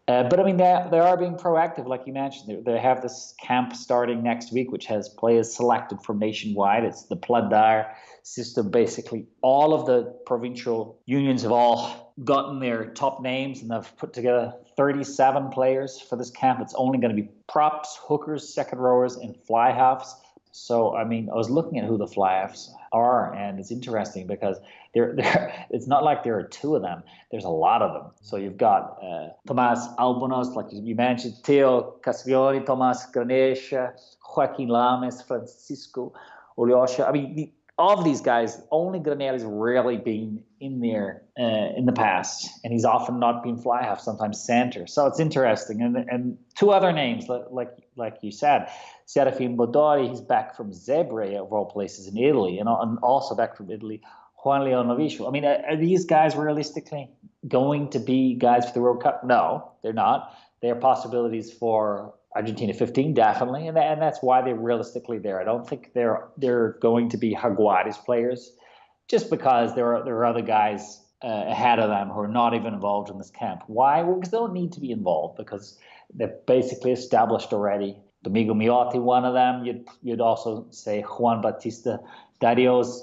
But I mean, they are being proactive, like you mentioned. They have this camp starting next week, which has players selected from nationwide. It's the Pladar system. Basically, all of the provincial unions have all gotten their top names, and they've put together 37 players for this camp. It's only going to be props, hookers, second rowers, and fly halves. So, I mean, I was looking at who the fly halves are, and it's interesting because it's not like there are two of them. There's a lot of them. So you've got Tomas Albornoz, like you mentioned, Theo Casvioni, Tomas Granesha, Joaquin Lames, Francisco Oliosha. I mean, all of these guys, only Granel has really been in there in the past, and he's often not been fly half, sometimes center. So it's interesting. And two other names, like you said, Serafin Bodori, he's back from Zebre, of all places, in Italy, and also back from Italy, Juan Leon Novillo. I mean, are these guys realistically going to be guys for the World Cup? No, they're not. They're possibilities for Argentina 15, definitely, and that's why they're realistically there. I don't think they're going to be Jaguares players, just because there are other guys ahead of them who are not even involved in this camp. Why? Well, because they don't need to be involved, because they're basically established already. Domingo Miotti, one of them. You'd also say Juan Batista Darios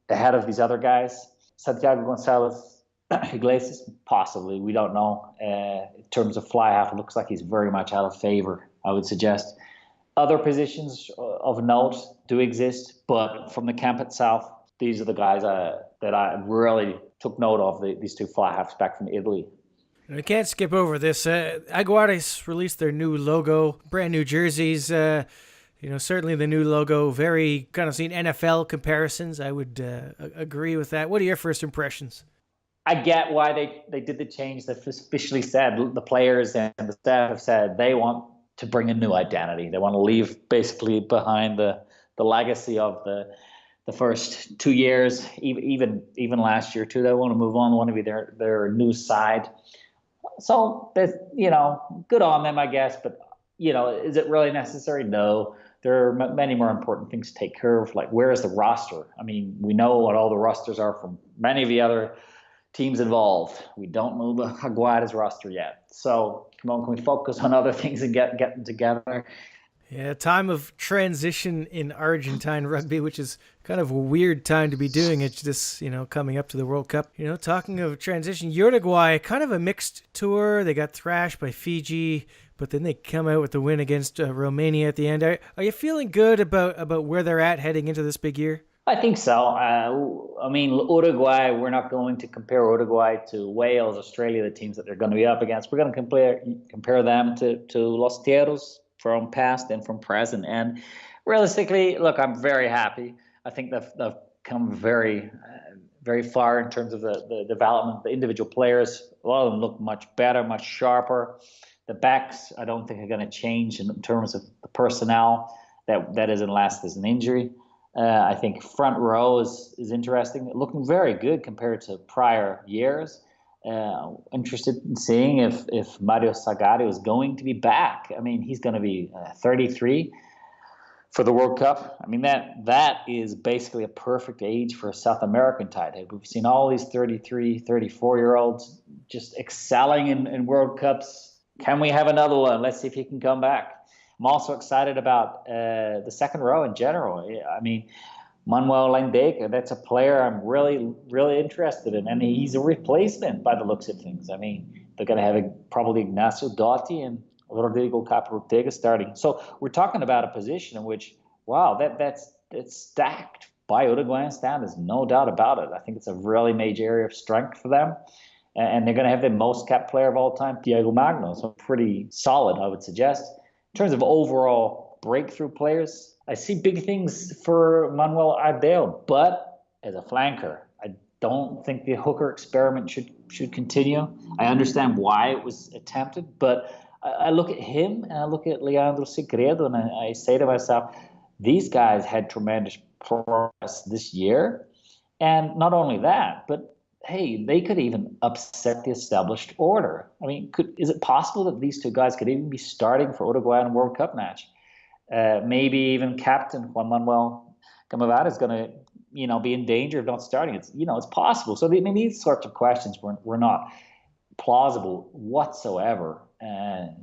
ahead of these other guys. Santiago Gonzalez Iglesias, possibly. We don't know. In terms of fly half, it looks like he's very much out of favor, I would suggest. Other positions of note do exist, but from the camp itself, these are the guys that I really took note of, these two fly halves back from Italy. We can't skip over this. Jaguares released their new logo, brand new jerseys. Certainly the new logo, very kind of seen NFL comparisons. I would agree with that. What are your first impressions? I get why they did the change. They've officially said, the players and the staff have said they want to bring a new identity. They want to leave basically behind the legacy of the first 2 years, even last year too. They want to move on. They want to be their new side. So that's, good on them, I guess. But, is it really necessary? No. There are many more important things to take care of. Like, where is the roster? I mean, we know what all the rosters are from many of the other teams involved. We don't know the Jaguares roster yet. So, come on, can we focus on other things and get them together? Yeah, time of transition in Argentine rugby, which is kind of a weird time to be doing it, just, coming up to the World Cup. Talking of transition, Uruguay, kind of a mixed tour. They got thrashed by Fiji, but then they come out with the win against Romania at the end. Are you feeling good about where they're at heading into this big year? I think so. Uruguay, we're not going to compare Uruguay to Wales, Australia, the teams that they're going to be up against. We're going to compare them to Los Tierros from past and from present. And realistically, look, I'm very happy. I think they've come very, very far in terms of the development of the individual players. A lot of them look much better, much sharper. The backs, I don't think are going to change in terms of the personnel. That is unless there's an injury. I think front row is interesting, looking very good compared to prior years. Interested in seeing if Mario Sagari is going to be back. I mean, he's going to be 33 for the World Cup. I mean, that is basically a perfect age for a South American tight head. We've seen all these 33, 34-year-olds just excelling in World Cups. Can we have another one? Let's see if he can come back. I'm also excited about the second row in general. I mean, Manuel Landeka, that's a player I'm really, really interested in. And he's a replacement by the looks of things. I mean, they're going to have probably Ignacio Dotti and Rodrigo Caparotega starting. So we're talking about a position in which, wow, that's stacked by Uruguayan standards, no doubt about it. I think it's a really major area of strength for them. And they're going to have their most capped player of all time, Diego Magno. So pretty solid, I would suggest. In terms of overall breakthrough players, I see big things for Manuel Ardeo, but as a flanker, I don't think the hooker experiment should continue. I understand why it was attempted, but I look at him and I look at Leandro Segredo and I say to myself, these guys had tremendous progress this year. And not only that, but hey, they could even upset the established order. I mean, is it possible that these two guys could even be starting for Uruguay in a World Cup match? Maybe even captain Juan Manuel Camavada is going to, be in danger of not starting. It's possible. So these sorts of questions were not plausible whatsoever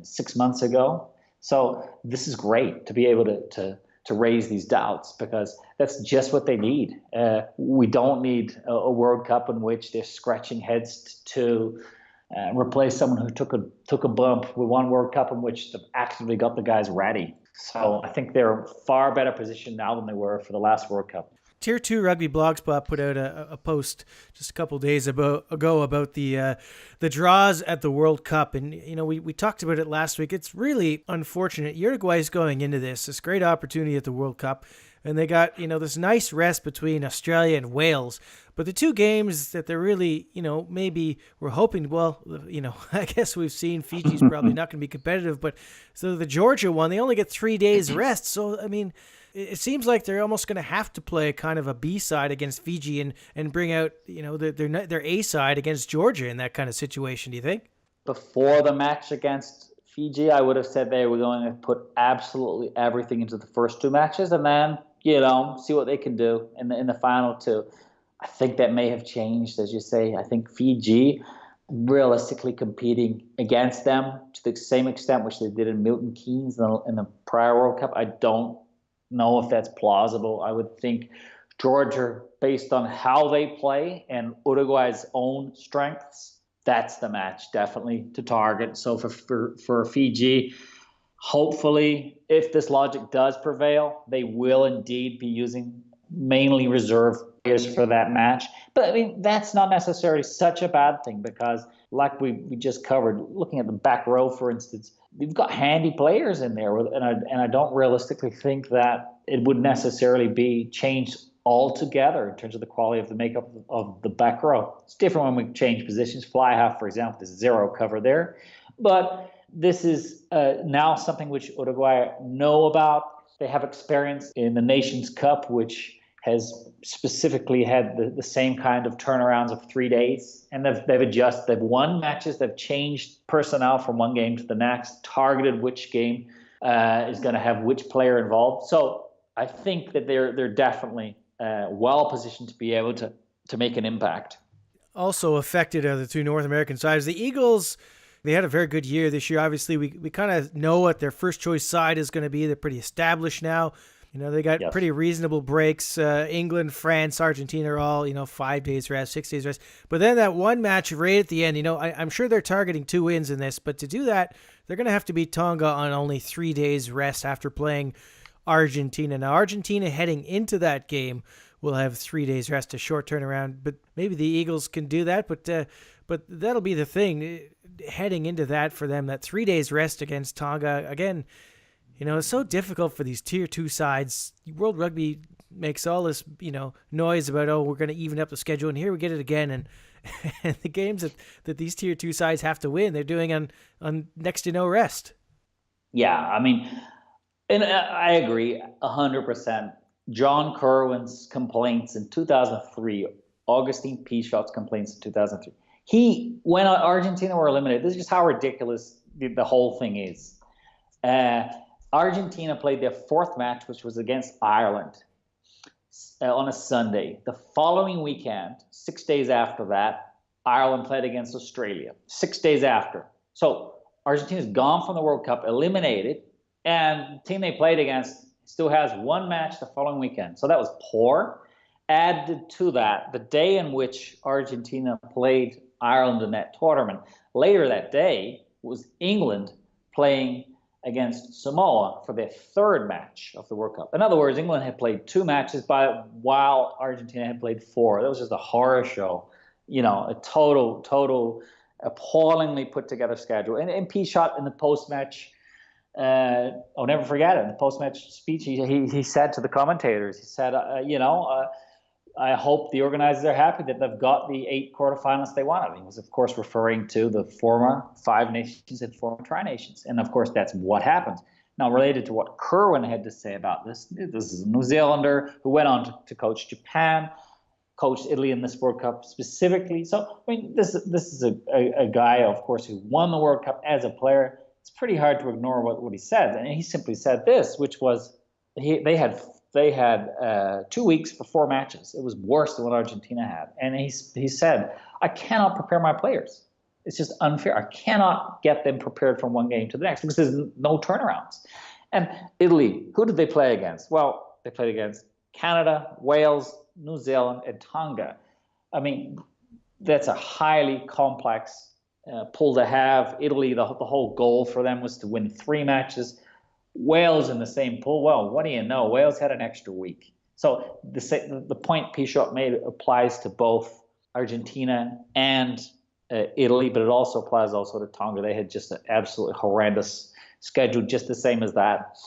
6 months ago. So this is great to be able to raise these doubts, because that's just what they need. We don't need a World Cup in which they're scratching heads to replace someone who took a bump with one World Cup in which they've actively got the guys ready. So I think they're far better positioned now than they were for the last World Cup. Tier 2 Rugby Blogspot put out a post just a couple days ago about the draws at the World Cup. And, we talked about it last week. It's really unfortunate. Uruguay's going into this great opportunity at the World Cup. And they got, this nice rest between Australia and Wales. But the two games that they're really, maybe we're hoping, I guess we've seen Fiji's probably not going to be competitive. But so the Georgia one, they only get 3 days rest. So, I mean, it seems like they're almost going to have to play kind of a B side against Fiji and bring out, their A side against Georgia in that kind of situation. Do you think? Before the match against Fiji, I would have said they were going to put absolutely everything into the first two matches and then, see what they can do in the final two. I think that may have changed, as you say. I think Fiji, realistically competing against them to the same extent which they did in Milton Keynes in the prior World Cup, I don't know if that's plausible. I would think Georgia, based on how they play and Uruguay's own strengths, that's the match definitely to target. So for Fiji, hopefully, if this logic does prevail, they will indeed be using mainly reserve players for that match. But I mean, that's not necessarily such a bad thing, because like we just covered, looking at the back row, for instance, you've got handy players in there, and I don't realistically think that it would necessarily be changed altogether in terms of the quality of the makeup of the back row. It's different when we change positions. Fly half, for example, there's zero cover there. But this is now something which Uruguay know about. They have experience in the Nations Cup, which has specifically had the same kind of turnarounds of 3 days. And they've adjusted. They've won matches. They've changed personnel from one game to the next, targeted which game is going to have which player involved. So I think that they're definitely well positioned to be able to make an impact. Also affected are the two North American sides. The Eagles, they had a very good year this year. Obviously, we kind of know what their first choice side is going to be. They're pretty established now. They got pretty reasonable breaks. England, France, Argentina are all, 5 days rest, 6 days rest. But then that one match right at the end, I'm sure they're targeting 2 wins in this. But to do that, they're going to have to beat Tonga on only 3 days rest after playing Argentina. Now, Argentina heading into that game will have 3 days rest, a short turnaround. But maybe the Eagles can do that. But that'll be the thing heading into that for them, that 3 days rest against Tonga. Again, it's so difficult for these tier 2 sides. World Rugby makes all this, noise about, we're going to even up the schedule, and here we get it again. And, and the games that these tier 2 sides have to win, they're doing on next to no rest. Yeah, I mean, and I agree 100%. John Kerwin's complaints in 2003, Augustine Pichot's complaints in 2003. When Argentina were eliminated, this is just how ridiculous the whole thing is. Argentina played their fourth match, which was against Ireland, on a Sunday. The following weekend, 6 days after that, Ireland played against Australia. 6 days after. So Argentina's gone from the World Cup, eliminated, and the team they played against still has one match the following weekend. So that was poor. Added to that, the day in which Argentina played Ireland in that tournament, later that day was England playing against Samoa for their third match of the World Cup. In other words, England had played 2 matches while Argentina had played 4. That was just a horror show, a total appallingly put together schedule. And Pichot in the post-match, I'll never forget it, in the post-match speech, he said to the commentators, he said, I hope the organizers are happy that they've got the 8 quarterfinalists they wanted. He was, of course, referring to the former 5 nations and former tri-nations. And, of course, that's what happened. Now, related to what Kerwin had to say about this is a New Zealander who went on to coach Japan, coached Italy in this World Cup specifically. So, I mean, this is a guy, of course, who won the World Cup as a player. It's pretty hard to ignore what he said. And he simply said this, which was they had 2 weeks for 4 matches. It was worse than what Argentina had. And he said, I cannot prepare my players. It's just unfair. I cannot get them prepared from one game to the next because there's no turnarounds. And Italy, who did they play against? Well, they played against Canada, Wales, New Zealand, and Tonga. I mean, that's a highly complex pool to have. Italy, the whole goal for them was to win 3 matches. Wales in the same pool. Well, what do you know? Wales had an extra week. So the point Pichot made applies to both Argentina and Italy, but it also applies to Tonga. They had just an absolutely horrendous schedule, just the same as that.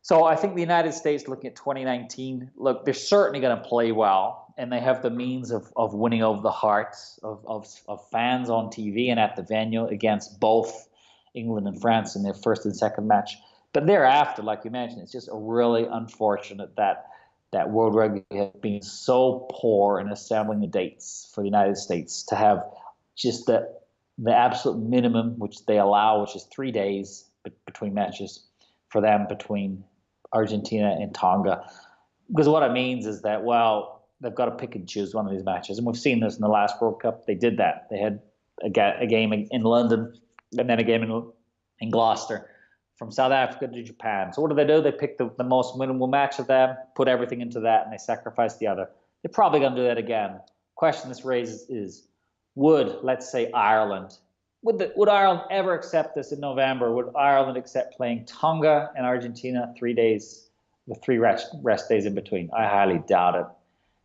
So I think the United States, looking at 2019, look, they're certainly going to play well, and they have the means of winning over the hearts of fans on TV and at the venue against both England and France in their first and second match. But thereafter, like you mentioned, it's just really unfortunate that World Rugby has been so poor in assembling the dates for the United States to have just the absolute minimum which they allow, which is 3 days between matches for them between Argentina and Tonga. Because what it means is that, well, they've got to pick and choose one of these matches. And we've seen this in the last World Cup. They did that. They had a game in London and then a game in Gloucester. From South Africa to Japan. So what do? They pick the most winnable match of them, put everything into that, and they sacrifice the other. They're probably going to do that again. Question this raises is, would, let's say, Ireland, would Ireland ever accept this in November? Would Ireland accept playing Tonga and Argentina 3 days, with 3 rest days in between? I highly doubt it.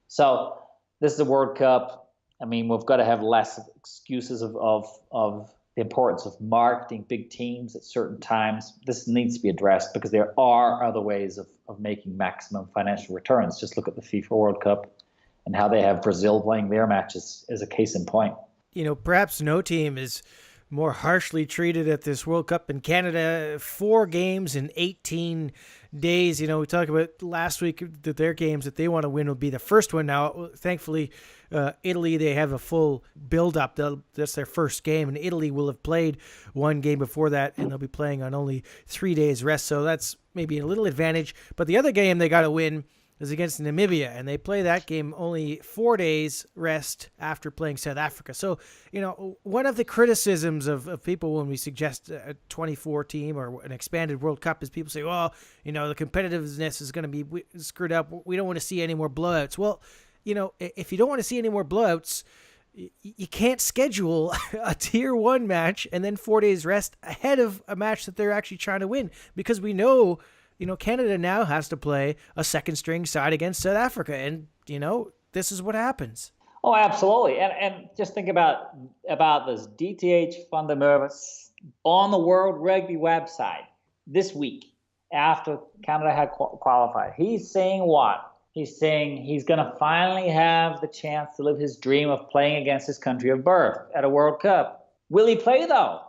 So this is a World Cup. I mean, we've got to have less excuses of the importance of marketing big teams at certain times. This needs to be addressed because there are other ways of making maximum financial returns. Just look at the FIFA World Cup and how they have Brazil playing their matches as a case in point. Perhaps no team is more harshly treated at this World Cup in Canada. 4 games in 18 days. We talked about last week that their games that they want to win will be the first one. Now, thankfully, Italy, they have a full build-up. That's their first game, and Italy will have played 1 game before that, and they'll be playing on only 3 days rest, so that's maybe a little advantage. But the other game they got to win is against Namibia, and they play that game only 4 days rest after playing South Africa. So, one of the criticisms of people when we suggest a 24 team or an expanded World Cup is people say, well, the competitiveness is going to be screwed up. We don't want to see any more blowouts. Well, if you don't want to see any more blowouts, you can't schedule a tier 1 match and then 4 days rest ahead of a match that they're actually trying to win, because we know Canada now has to play a second string side against South Africa, and this is what happens. Oh, absolutely. And just think about this. DTH van der Merwe on the World Rugby website this week after Canada had qualified. He's saying what? He's saying he's going to finally have the chance to live his dream of playing against his country of birth at a World Cup. Will he play, though?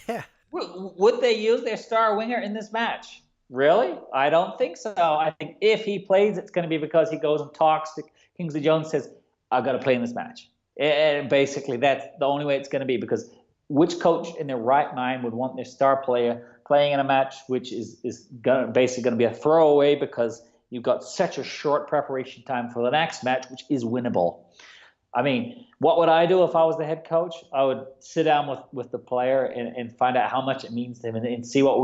Yeah. Would they use their star winger in this match? Really? I don't think so. I think if he plays, it's going to be because he goes and talks to Kingsley Jones, says, I've got to play in this match. And basically, that's the only way it's going to be, because which coach in their right mind would want their star player playing in a match which is basically going to be a throwaway because you've got such a short preparation time for the next match, which is winnable. I mean, what would I do if I was the head coach? I would sit down with the player and find out how much it means to him and see what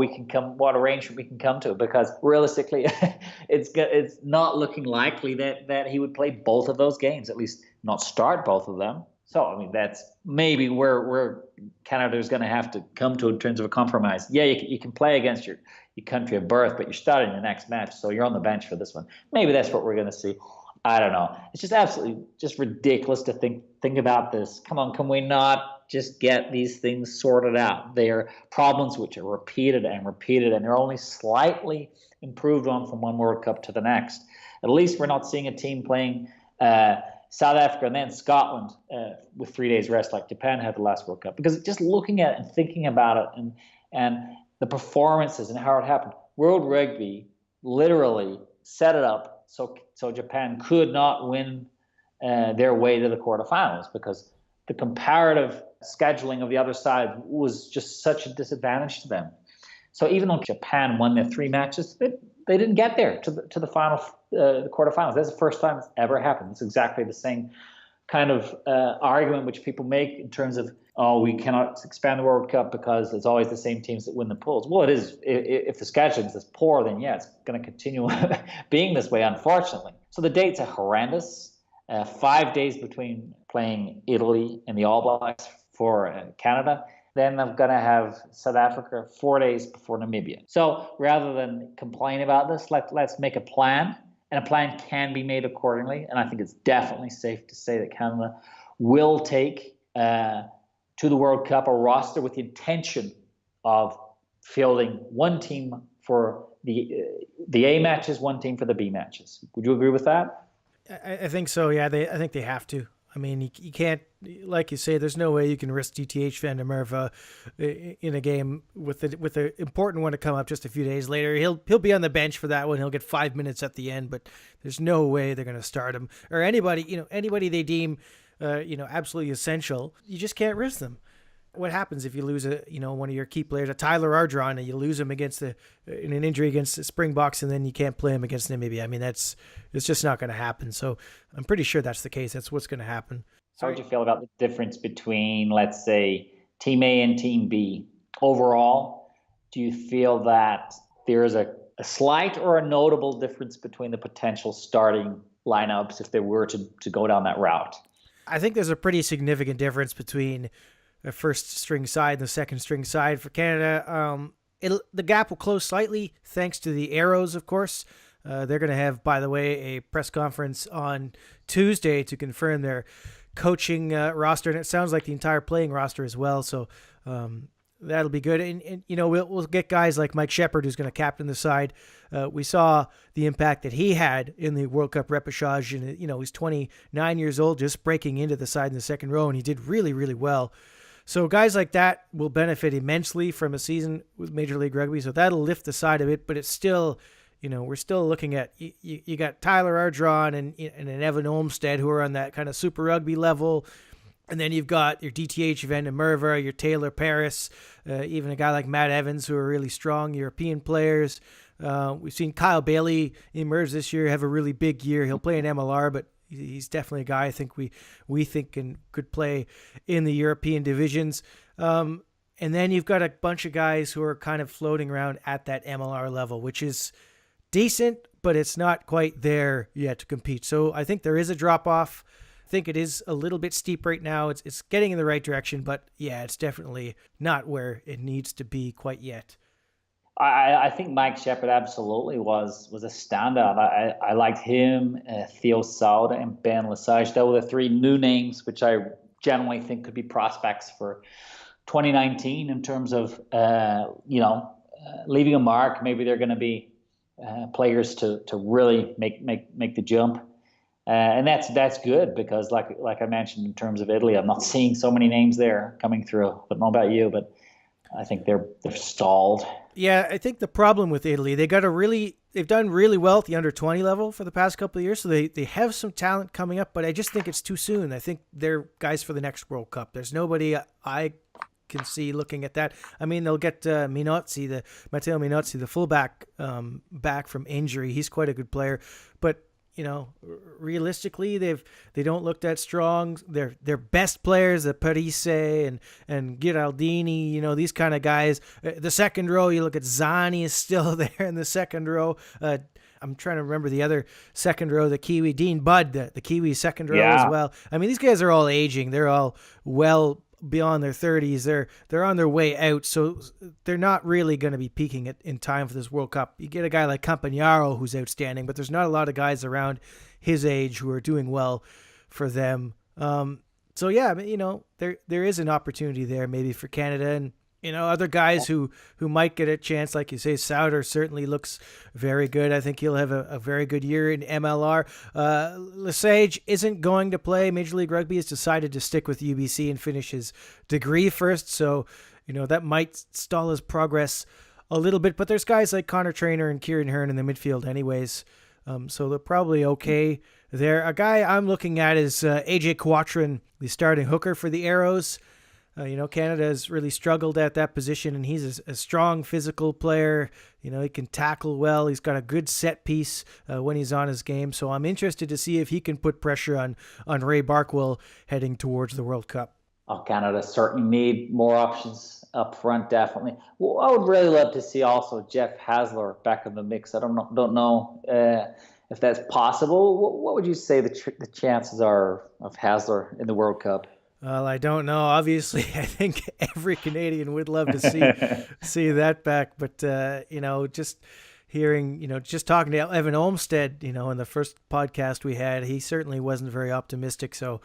arrangement we can come to. Because realistically, it's not looking likely that he would play both of those games, at least not start both of them. So, I mean, that's maybe where Canada is going to have to come to in terms of a compromise. Yeah, you can play against your country of birth, but you're starting the next match, so you're on the bench for this one. Maybe that's what we're going to see. I don't know. It's just absolutely just ridiculous to think about this. Come on, can we not just get these things sorted out? They're problems which are repeated, and they're only slightly improved on from one World Cup to the next. At least we're not seeing a team playing South Africa and then Scotland with 3 days rest like Japan had the last World Cup. Because just looking at it and thinking about it and the performances and how it happened, World Rugby literally set it up so Japan could not win their way to the quarterfinals, because the comparative scheduling of the other side was just such a disadvantage to them. So even though Japan won their 3 matches, they didn't get there to the final, the quarterfinals. That's the first time it's ever happened. It's exactly the same kind of argument which people make in terms of, oh, we cannot expand the World Cup because it's always the same teams that win the pools. Well, it is. If the scheduling is poor, then yeah, it's going to continue being this way, unfortunately. So the dates are horrendous. 5 days between playing Italy and the All Blacks for Canada. Then I'm going to have South Africa 4 days before Namibia. So rather than complain about this, let's make a plan. And a plan can be made accordingly. And I think it's definitely safe to say that Canada will take to the World Cup a roster with the intention of fielding one team for the A matches, one team for the B matches. Would you agree with that? I think so, yeah. I think they have to. I mean, you can't, like you say, there's no way you can risk DTH Van der Merwe in a game with the important one to come up just a few days later. He'll be on the bench for that one. He'll get 5 minutes at the end, but there's no way they're going to start him or anybody they deem absolutely essential. You just can't risk them. What happens if you lose one of your key players, a Tyler Ardron, and you lose him in an injury against the Springboks, and then you can't play him against Namibia? I mean, it's just not going to happen. So I'm pretty sure that's the case. That's what's going to happen. How would you feel about the difference between, let's say, Team A and Team B? Overall, do you feel that there is a slight or a notable difference between the potential starting lineups if they were to go down that route? I think there's a pretty significant difference between the first string side and the second string side for Canada. The gap will close slightly thanks to the Arrows, of course. They're going to have, by the way, a press conference on Tuesday to confirm their coaching roster, and it sounds like the entire playing roster as well. So that'll be good. And we'll get guys like Mike Shepard, who's going to captain the side. We saw the impact that he had in the World Cup repechage, and he's 29 years old, just breaking into the side in the second row, and he did really, really well. So guys like that will benefit immensely from a season with Major League Rugby. So that'll lift the side of it, but it's still, we're still looking at, you got Tyler Ardron and an Evan Olmstead who are on that kind of Super Rugby level. And then you've got your DTH Van der Merwe, your Taylor Paris, even a guy like Matt Evans, who are really strong European players. We've seen Kyle Bailey emerge this year, have a really big year. He'll play in MLR, but he's definitely a guy I think we think could play in the European divisions. And then you've got a bunch of guys who are kind of floating around at that MLR level, which is decent, but it's not quite there yet to compete. So I think there is a drop off. I think it is a little bit steep right now. It's getting in the right direction, but yeah, it's definitely not where it needs to be quite yet. I think Mike Shepard absolutely was a standout. I liked him, Theo Sauda, and Ben Lesage. Those were the 3 new names, which I generally think could be prospects for 2019 in terms of, leaving a mark. Maybe they're going to be players to really make the jump. And that's good because, like I mentioned, in terms of Italy, I'm not seeing so many names there coming through. But not about you, but I think they're stalled. Yeah, I think the problem with Italy, they've done really well at the under 20 level for the past couple of years, so they have some talent coming up, but I just think it's too soon. I think they're guys for the next World Cup. There's nobody I can see looking at that. I mean, they'll get Matteo Minozzi, the fullback, back from injury. He's quite a good player, but realistically, they don't look that strong. Their best players, the Parise and Giraldini, these kind of guys. The second row, you look at Zani is still there in the second row. I'm trying to remember the other second row, the Kiwi, Dean Budd, the Kiwi second row as well. I mean, these guys are all aging. They're all well beyond their 30s. They're on their way out, so they're not really going to be peaking in time for this World Cup. You get a guy like Campagnaro who's outstanding, but there's not a lot of guys around his age who are doing well for them. So yeah, there is an opportunity there maybe for Canada, and other guys who might get a chance, like you say. Sauter certainly looks very good. I think he'll have a very good year in MLR. Lesage isn't going to play. Major League Rugby has decided to stick with UBC and finish his degree first, so that might stall his progress a little bit. But there's guys like Connor Traynor and Kieran Hearn in the midfield anyways, so they're probably okay there. A guy I'm looking at is AJ Quatrin, the starting hooker for the Arrows. Canada has really struggled at that position, and he's a strong physical player. He can tackle well. He's got a good set piece when he's on his game. So I'm interested to see if he can put pressure on Ray Barkwell heading towards the World Cup. Oh, Canada certainly need more options up front, definitely. Well, I would really love to see also Jeff Hasler back in the mix. I don't know if that's possible. What would you say the chances are of Hasler in the World Cup? Well, I don't know. Obviously, I think every Canadian would love to see that back. But, just hearing, just talking to Evan Olmsted, in the first podcast we had, he certainly wasn't very optimistic. So,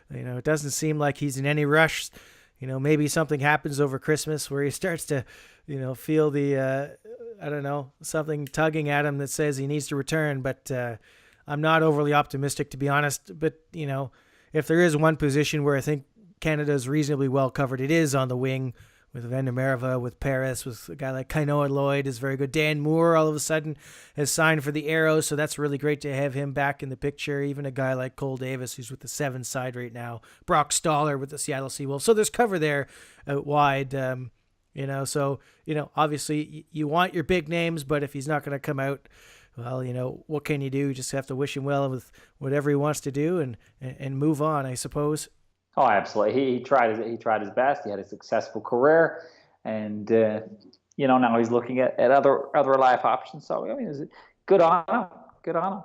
it doesn't seem like he's in any rush. Maybe something happens over Christmas where he starts to, feel the, something tugging at him that says he needs to return. But I'm not overly optimistic, to be honest. But, if there is one position where I think Canada is reasonably well covered, it is on the wing with Van der Merwe, with Paris, with a guy like Kainoa Lloyd is very good. Dan Moore all of a sudden has signed for the Arrows, so that's really great to have him back in the picture. Even a guy like Cole Davis, who's with the 7 side right now. Brock Stoller with the Seattle Seawolves. So there's cover there out wide. Obviously you want your big names, but if he's not going to come out, well, what can you do? You just have to wish him well with whatever he wants to do and move on, I suppose. Oh, absolutely. He tried his best. He had a successful career, and now he's looking at other life options. So good on him. Good on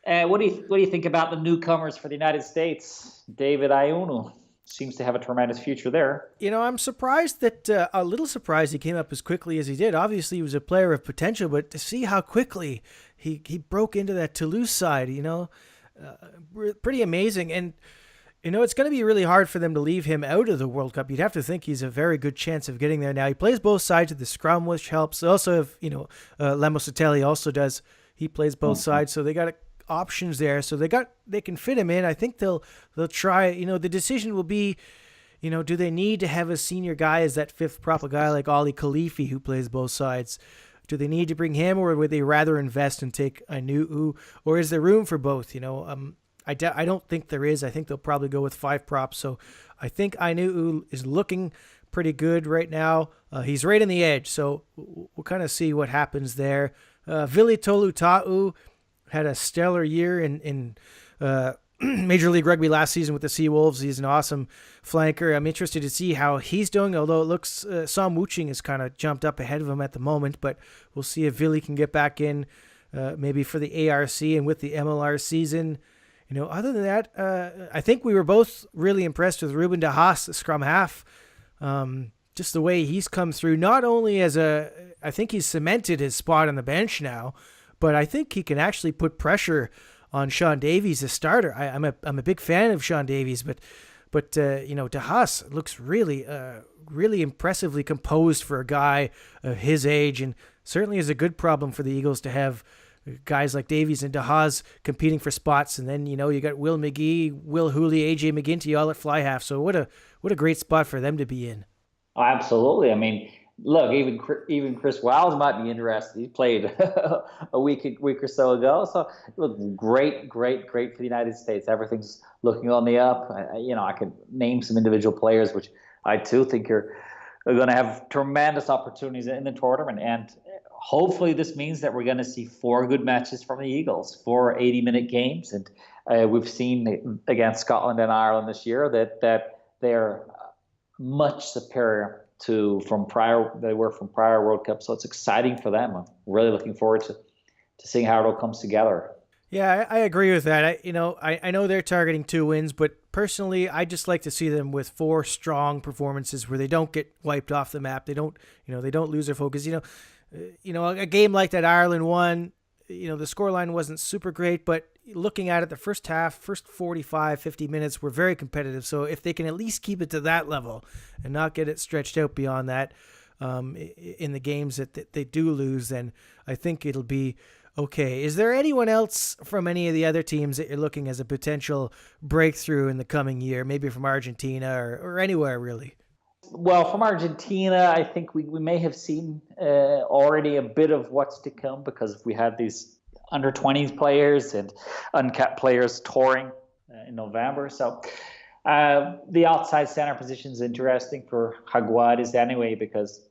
him. What do you think about the newcomers for the United States? David Ayunu seems to have a tremendous future there. I'm surprised a little surprised he came up as quickly as he did. Obviously, he was a player of potential, but to see how quickly he broke into that Toulouse side, pretty amazing. And, it's going to be really hard for them to leave him out of the World Cup. You'd have to think he's a very good chance of getting there. Now, he plays both sides of the scrum, which helps. Also, if, Lemosatelli also does. He plays both sides, so they got options there. So they can fit him in. I think they'll try. The decision will be, do they need to have a senior guy as that fifth prop, a guy like Ali Khalifi who plays both sides? Do they need to bring him, or would they rather invest and take Anu? Or is there room for both? I don't think there is. I think they'll probably go with 5 props. So I think Anu is looking pretty good right now. He's right on the edge. So we'll kind of see what happens there. Vili Tolutau had a stellar year in Major League Rugby last season with the Seawolves. He's an awesome flanker. I'm interested to see how he's doing, although it looks Sam Wuching has kind of jumped up ahead of him at the moment, but we'll see if Vili can get back in maybe for the ARC and with the MLR season. Other than that, I think we were both really impressed with Ruben de Haas, the scrum half. Just the way he's come through, not only I think he's cemented his spot on the bench now, but I think he can actually put pressure on Sean Davies, the starter. I'm a big fan of Sean Davies, but de Haas looks really impressively composed for a guy of his age, and certainly is a good problem for the Eagles to have guys like Davies and DeHaas competing for spots, and then you got Will McGee, Will Hooley, AJ McGinty all at fly half. So what a great spot for them to be in. Oh, absolutely. I mean, look, even Chris Wiles might be interested. He played a week or so ago. So look, great for the United States. Everything's looking on the up. I could name some individual players which I too think are going to have tremendous opportunities in the tournament. And hopefully this means that we're going to see 4 good matches from the Eagles, 4 80-minute games. And we've seen against Scotland and Ireland this year that they're much superior from prior World Cups. So it's exciting for them. I'm really looking forward to seeing how it all comes together. Yeah, I agree with that. I know they're targeting 2 wins, but personally, I just like to see them with 4 strong performances where they don't get wiped off the map. They don't lose their focus. A game like that Ireland won, the scoreline wasn't super great, but looking at it, the first half, first 45, 50 minutes were very competitive. So if they can at least keep it to that level and not get it stretched out beyond that in the games that they do lose, then I think it'll be okay. Is there anyone else from any of the other teams that you're looking as a potential breakthrough in the coming year, maybe from Argentina or anywhere really? Well, from Argentina, I think we may have seen already a bit of what's to come, because we had these under-20s players and uncapped players touring in November. So the outside center position is interesting for Jaguares anyway, because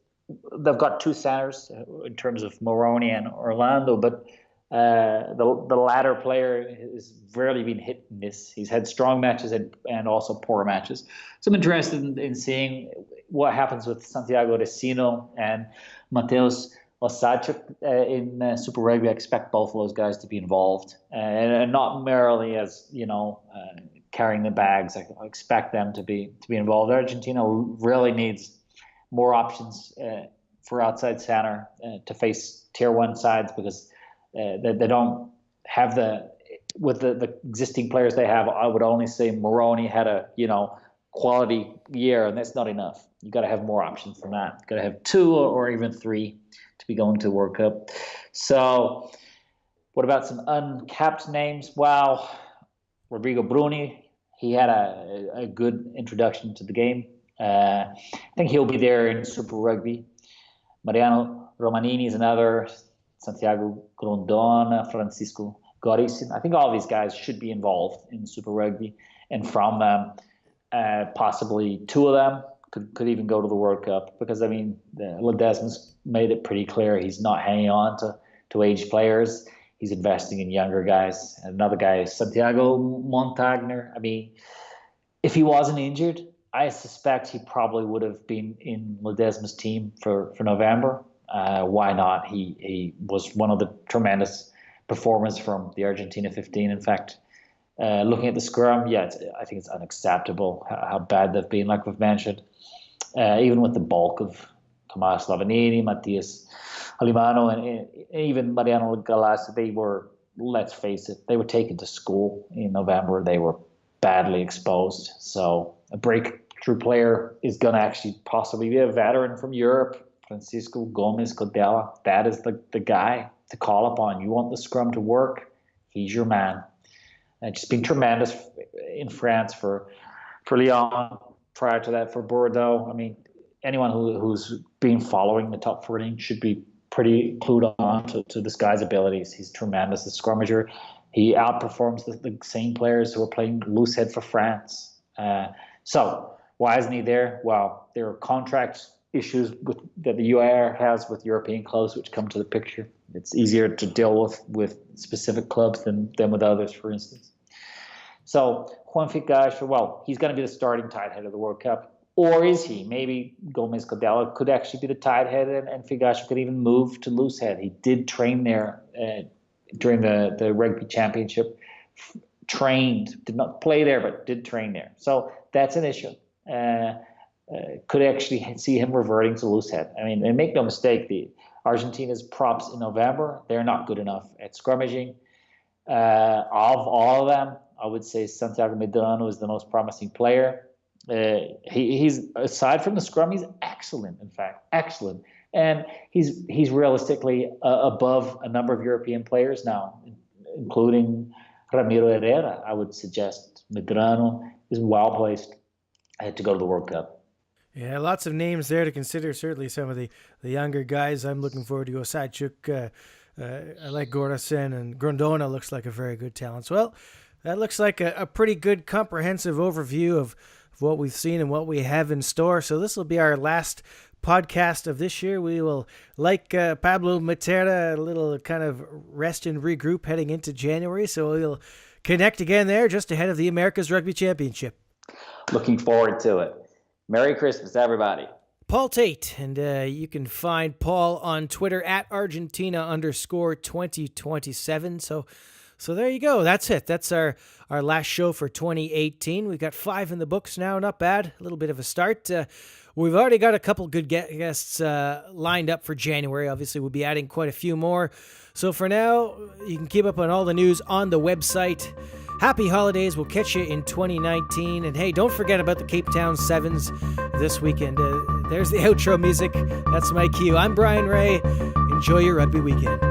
they've got 2 centers in terms of Moroni and Orlando, but the latter player has rarely been hit and miss. He's had strong matches and also poor matches. So I'm interested in seeing what happens with Santiago Resino and Mateus Osachuk in Super Rugby. I expect both of those guys to be involved, and not merely as carrying the bags. I expect them to be involved. Argentina really needs more options for outside center to face tier 1 sides, because they don't have with the existing players they have. I would only say Moroni had a quality year, and that's not enough. You got to have more options than that. You got to have 2 or even 3 to be going to World Cup. So what about some uncapped names? Well, Rodrigo Bruni, he had a good introduction to the game. I think he'll be there in Super Rugby. Mariano Romanini is another. Santiago Grondon, Francisco Gorissin. I think all these guys should be involved in Super Rugby, and from them, possibly 2 of them could even go to the World Cup, because Ledesma's made it pretty clear he's not hanging on to aged players. He's investing in younger guys. Another guy is Santiago Montagner. I mean, if he wasn't injured, I suspect he probably would have been in Ledesma's team for November. Why not? He was one of the tremendous performers from the Argentina 15. In fact, looking at the scrum, I think it's unacceptable how bad they've been, like we've mentioned. Even with the bulk of Tomás Lavanini, Matias Alimano, and even Mariano Galas, they were, let's face it, they were taken to school in November. They were badly exposed. So a breakthrough player is going to actually possibly be a veteran from Europe, Francisco Gomez Codella. That is the guy to call upon. You want the scrum to work, he's your man. And just been tremendous in France for Lyon. Prior to that, for Bordeaux. I mean, anyone who's been following the top 14 should be pretty clued on to this guy's abilities. He's tremendous as scrummager. He outperforms the same players who are playing loose head for France. So why isn't he there? Well, there are contract issues that the UAR has with European clubs which come to the picture. It's easier to deal with specific clubs than with others, for instance. So Juan Ficash, well, he's going to be the starting tight head of the World Cup. Or is he? Maybe Gomez Codella could actually be the tight head, and Ficash could even move to loose head. He did train there during the Rugby Championship. Trained, did not play there, but did train there. So that's an issue. Could actually see him reverting to loose head. I mean, and make no mistake, the Argentina's props in November, they're not good enough at scrummaging. Of all of them, I would say Santiago Medrano is the most promising player. He's, aside from the scrum, he's excellent, in fact, excellent And he's realistically above a number of European players now, including Ramiro Herrera. I would suggest Medrano is well placed to go to the World Cup. Yeah, lots of names there to consider. Certainly some of the younger guys. I'm looking forward to Osachuk. I like Gorasen, and Grondona looks like a very good talent. So, well, that looks like a pretty good comprehensive overview of what we've seen and what we have in store. So this will be our last podcast of this year. We will, like Pablo Matera, a little kind of rest and regroup heading into January. So we'll connect again there just ahead of the America's Rugby Championship. Looking forward to it. Merry Christmas, everybody. Paul Tait, and you can find Paul on Twitter at Argentina_2027. So there you go. That's it. That's our last show for 2018. We've got 5 in the books now. Not bad. A little bit of a start. We've already got a couple good guests lined up for January. Obviously, we'll be adding quite a few more. So for now, you can keep up on all the news on the website. Happy holidays. We'll catch you in 2019. And hey, don't forget about the Cape Town Sevens this weekend. There's the outro music. That's my cue. I'm Brian Ray. Enjoy your rugby weekend.